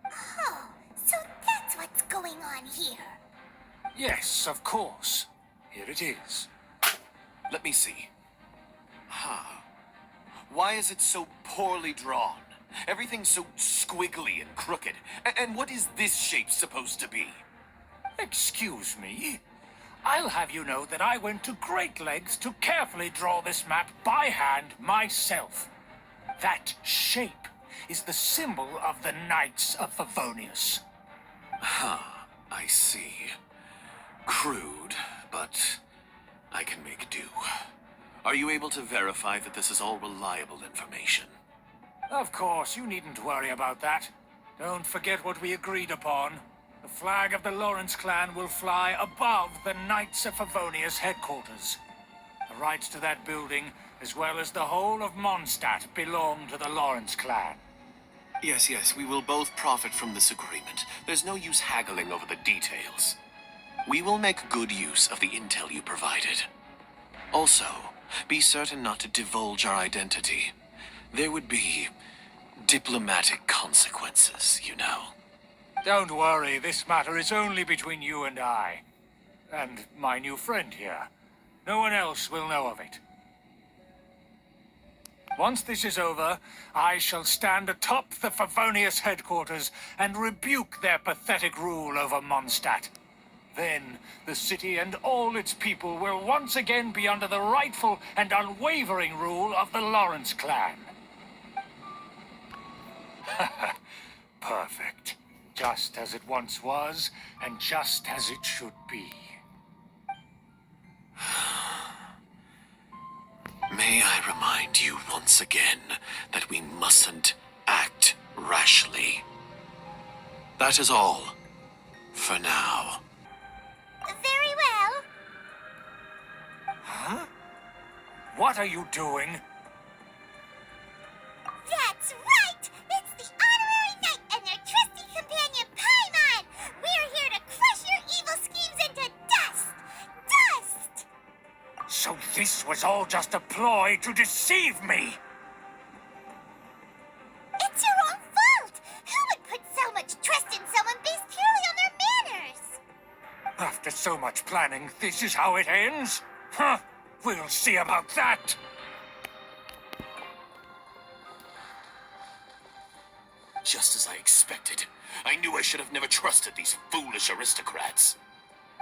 Oh, so that's what's going on here. Yes, of course. Here it is. Let me see. Why is it so poorly drawn? Everything's so squiggly and crooked. And what is this shape supposed to be? Excuse me. I'll have you know that I went to great lengths to carefully draw this map by hand myself. That shape is the symbol of the Knights of Favonius. I see. Crude, but I can make do. Are you able to verify that this is all reliable information? Of course, you needn't worry about that. Don't forget what we agreed upon. The flag of the Lawrence clan will fly above the Knights of Favonius headquarters. The rights to that building, as well as the whole of Mondstadt, belong to the Lawrence clan. Yes, we will both profit from this agreement. There's no use haggling over the details. We will make good use of the intel you provided. Also, be certain not to divulge our identity. There would be diplomatic consequences, you know. Don't worry, this matter is only between you and I. And my new friend here. No one else will know of it. Once this is over, I shall stand atop the Favonius headquarters and rebuke their pathetic rule over Mondstadt. Then, the city and all its people will once again be under the rightful and unwavering rule of the Lawrence clan. Perfect. Just as it once was, and just as it should be. May I remind you once again that we mustn't act rashly. That is all. For now. Very well. Huh? What are you doing? That's right! It's the Honorary Knight and their trusty companion, Paimon! We're here to crush your evil schemes into dust! Dust! So this was all just a ploy to deceive me! It's your own fault! Who would put so much trust in someone based purely on their manners? After so much planning, this is how it ends? Huh? We'll see about that! Just as I expected. I knew I should have never trusted these foolish aristocrats.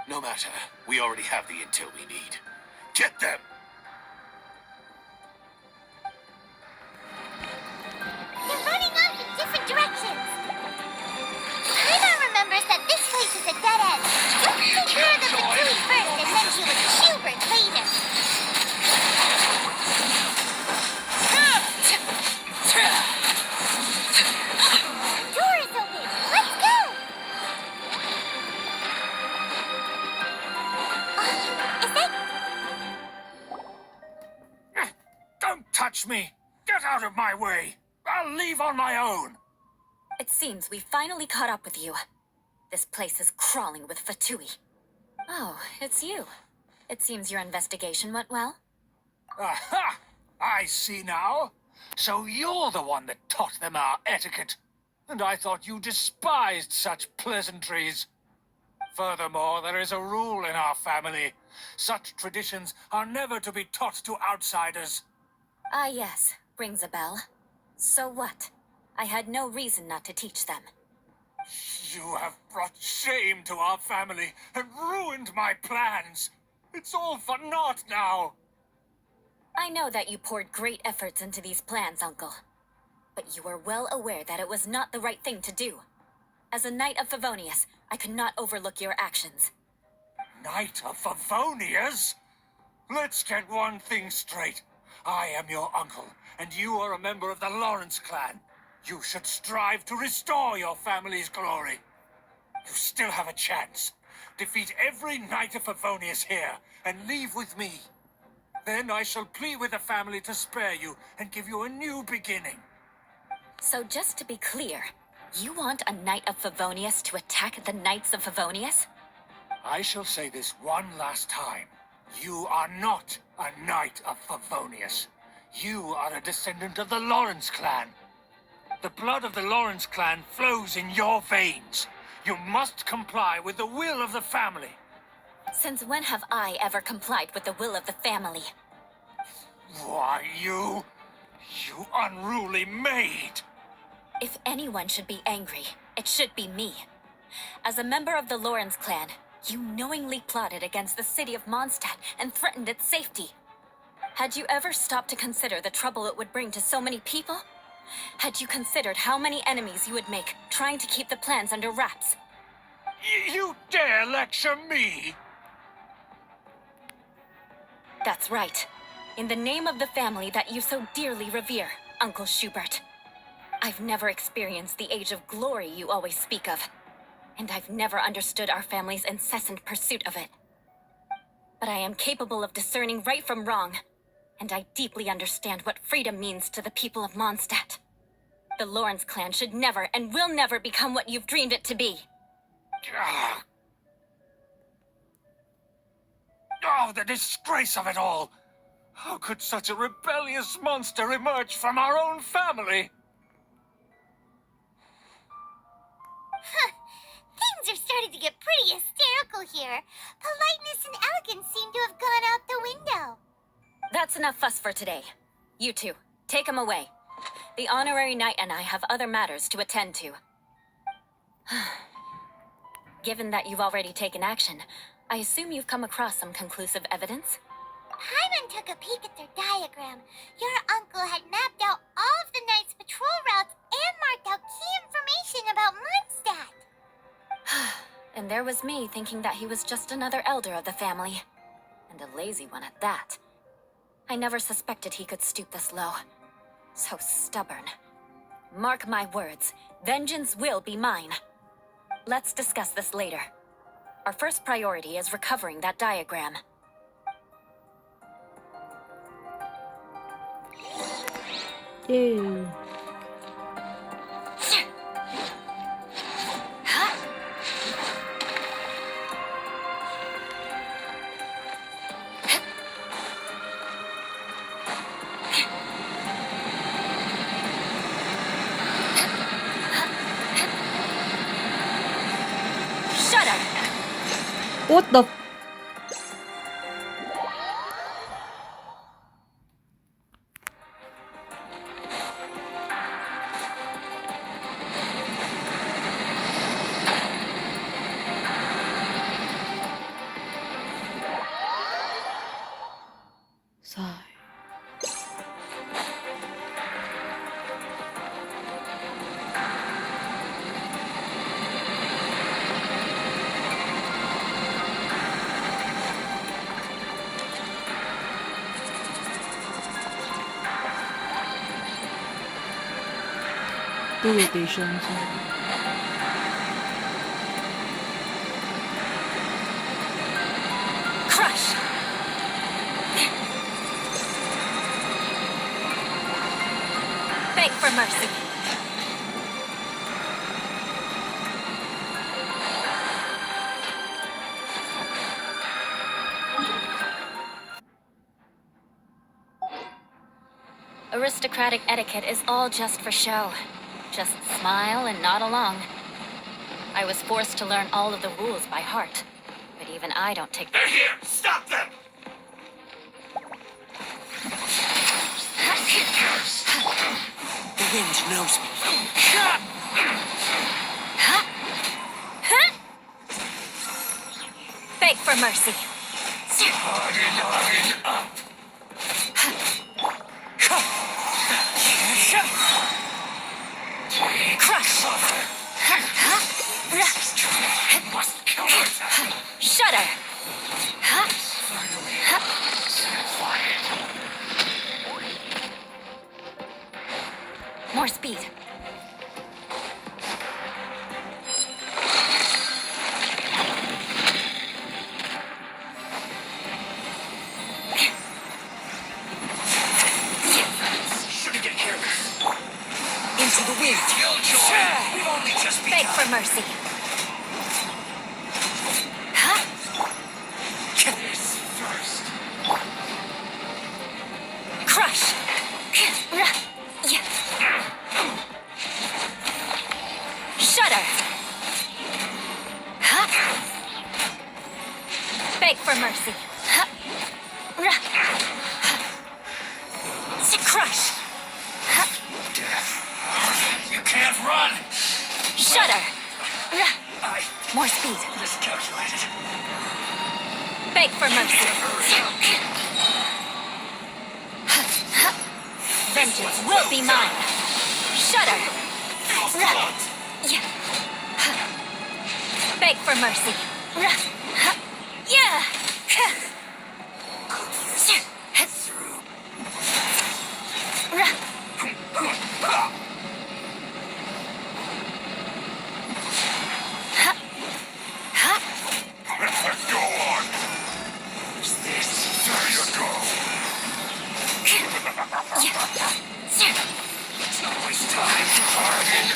No matter, we already have the intel we need. Get them! They're running off in different directions. Paimon remembers that this place is a dead end. Let's take care of the Fatui first and then deal with Schubert later. Door is open. Let's go! Is it? Don't touch me! Get out of my way! I'll leave on my own! It seems we finally caught up with you. This place is crawling with Fatui. Oh, it's you. It seems your investigation went well. Aha! I see now. So you're the one that taught them our etiquette. And I thought you despised such pleasantries. Furthermore, there is a rule in our family. Such traditions are never to be taught to outsiders. Ah, yes. Rings a bell. So what? I had no reason not to teach them. You have brought shame to our family and ruined my plans. It's all for naught now. I know that you poured great efforts into these plans, Uncle. But you were well aware that it was not the right thing to do. As a Knight of Favonius, I could not overlook your actions. Knight of Favonius? Let's get one thing straight. I am your uncle, and you are a member of the Lawrence clan. You should strive to restore your family's glory. You still have a chance. Defeat every Knight of Favonius here, and leave with me. Then I shall plead with the family to spare you and give you a new beginning. So just to be clear, you want a Knight of Favonius to attack the Knights of Favonius? I shall say this one last time. You are not a Knight of Favonius. You are a descendant of the Lawrence clan. The blood of the Lawrence clan flows in your veins. You must comply with the will of the family. Since when have I ever complied with the will of the family? Why, you unruly maid! If anyone should be angry, it should be me. As a member of the Lawrence clan, you knowingly plotted against the city of Mondstadt and threatened its safety. Had you ever stopped to consider the trouble it would bring to so many people? Had you considered how many enemies you would make trying to keep the plans under wraps? You dare lecture me? That's right. In the name of the family that you so dearly revere, Uncle Schubert. I've never experienced the age of glory you always speak of, and I've never understood our family's incessant pursuit of it. But I am capable of discerning right from wrong, and I deeply understand what freedom means to the people of Mondstadt. The Lawrence clan should never and will never become what you've dreamed it to be. Oh, the disgrace of it all! How could such a rebellious monster emerge from our own family? Things are starting to get pretty hysterical here. Politeness and elegance seem to have gone out the window. That's enough fuss for today. You two, take him away. The honorary knight and I have other matters to attend to. Given that you've already taken action, I assume you've come across some conclusive evidence? Paimon took a peek at their diagram. Your uncle had mapped out all of the Knight's patrol routes and marked out key information about Mondstadt. And there was me thinking that he was just another elder of the family. And a lazy one at that. I never suspected he could stoop this low. So stubborn. Mark my words, vengeance will be mine. Let's discuss this later. Our first priority is recovering that diagram. Yay. Shut up! What the? Sigh. Two rotations. Crush! Beg for mercy. Aristocratic etiquette is all just for show. Just smile and nod along. I was forced to learn all of the rules by heart, but even I don't take... They're here! Stop them! The wind knows me. Beg for mercy. Crush! Shudder! More speed. Shouldn't get careless. Into the wind. We've only just Beg begun. for mercy. This first. Crush! Shudder! Beg for mercy. Crush! You can't run. Shudder! I More speed. miscalculated. Beg for mercy. Vengeance will be mine. Shudder! Beg for mercy. Yeah! Go on. Is this? There you go. It's always time to bargain.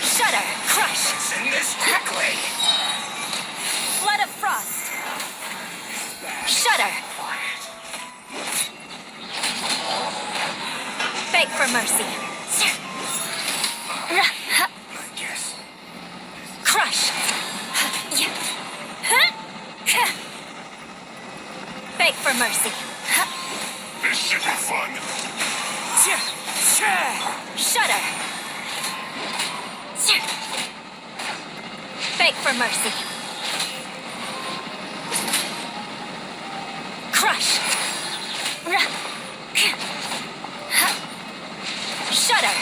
Shudder! Crush! Send this quickly. Flood of frost! Shudder! Beg for mercy. I guess. Crush! Beg for mercy. This should be fun. Shudder! Beg for mercy. Crush! Shudder!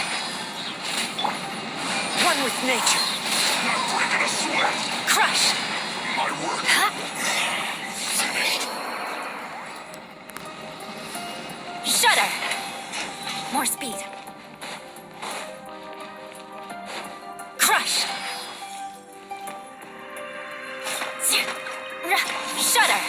One with nature. Not breaking a sweat. Crush! My work finished. Shudder! More speed. Crush! Shudder!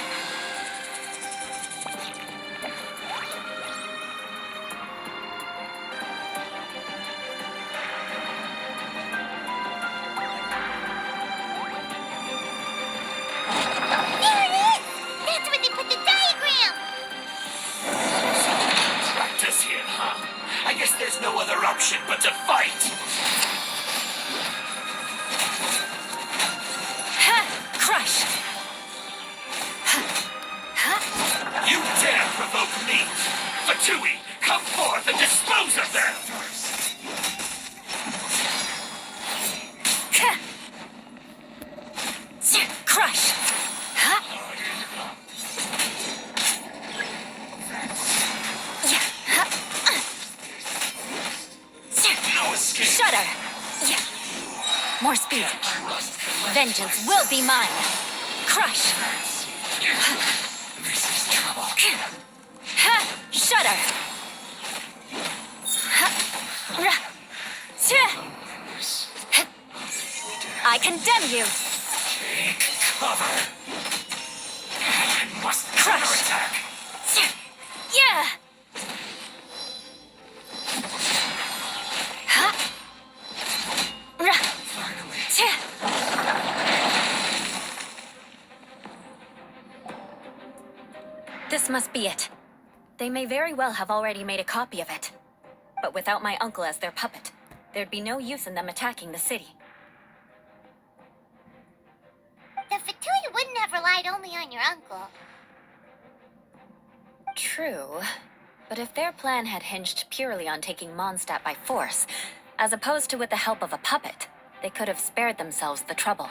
There it is! That's where they put the diagram! Practice here, huh? I guess there's no other option but to fight. Crush! You dare provoke me! Fatui, come forth and dispose of them! Crush! No escape! Shudder! More speed. Vengeance will be mine. Crush! This is trouble. Shudder! I condemn you! Take cover. I must Crush. counterattack. Yeah! This must be it. They may very well have already made a copy of it. But without my uncle as their puppet, there'd be no use in them attacking the city. The Fatui wouldn't have relied only on your uncle. True. But if their plan had hinged purely on taking Mondstadt by force, as opposed to with the help of a puppet, They could have spared themselves the trouble.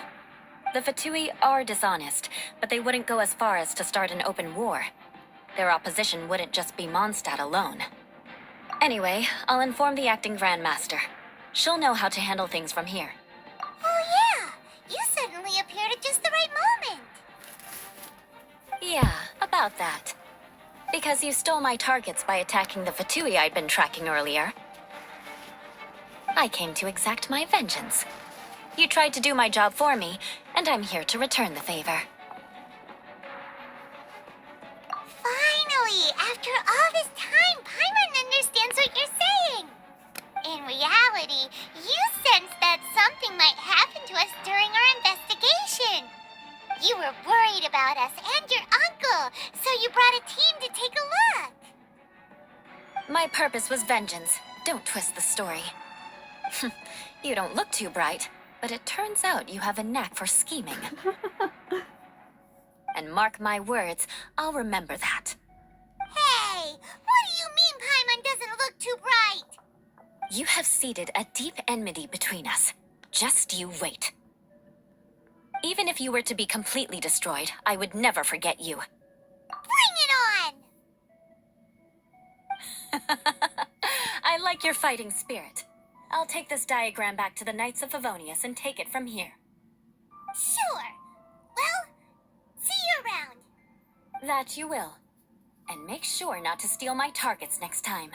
The Fatui are dishonest, but they wouldn't go as far as to start an open war. Their opposition wouldn't just be Mondstadt alone. Anyway, I'll inform the acting Grand Master. She'll know how to handle things from here. Oh yeah! You suddenly appeared at just the right moment! Yeah, about that. Because you stole my targets by attacking the Fatui I'd been tracking earlier. I came to exact my vengeance. You tried to do my job for me, and I'm here to return the favor. Finally! After all this time, Paimon understands what you're saying! In reality, you sensed that something might happen to us during our investigation. You were worried about us and your uncle, so you brought a team to take a look. My purpose was vengeance. Don't twist the story. You don't look too bright, but it turns out you have a knack for scheming. And mark my words, I'll remember that. Hey, what do you mean Paimon doesn't look too bright? You have seeded a deep enmity between us. Just you wait. Even if you were to be completely destroyed, I would never forget you. Bring it on! I like your fighting spirit. I'll take this diagram back to the Knights of Favonius and take it from here. Sure. Well, see you around. That you will. And make sure not to steal my targets next time.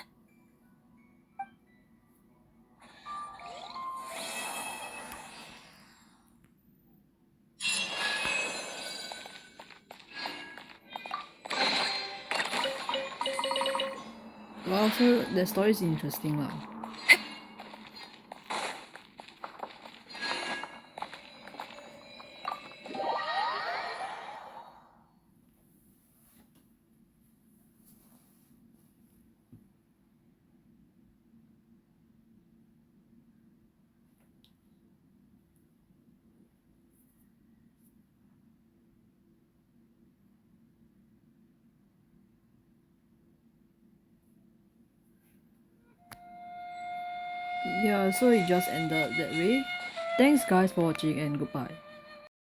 Well, so the story is interesting lah. Yeah, so it just ended that way. Thanks guys for watching and goodbye.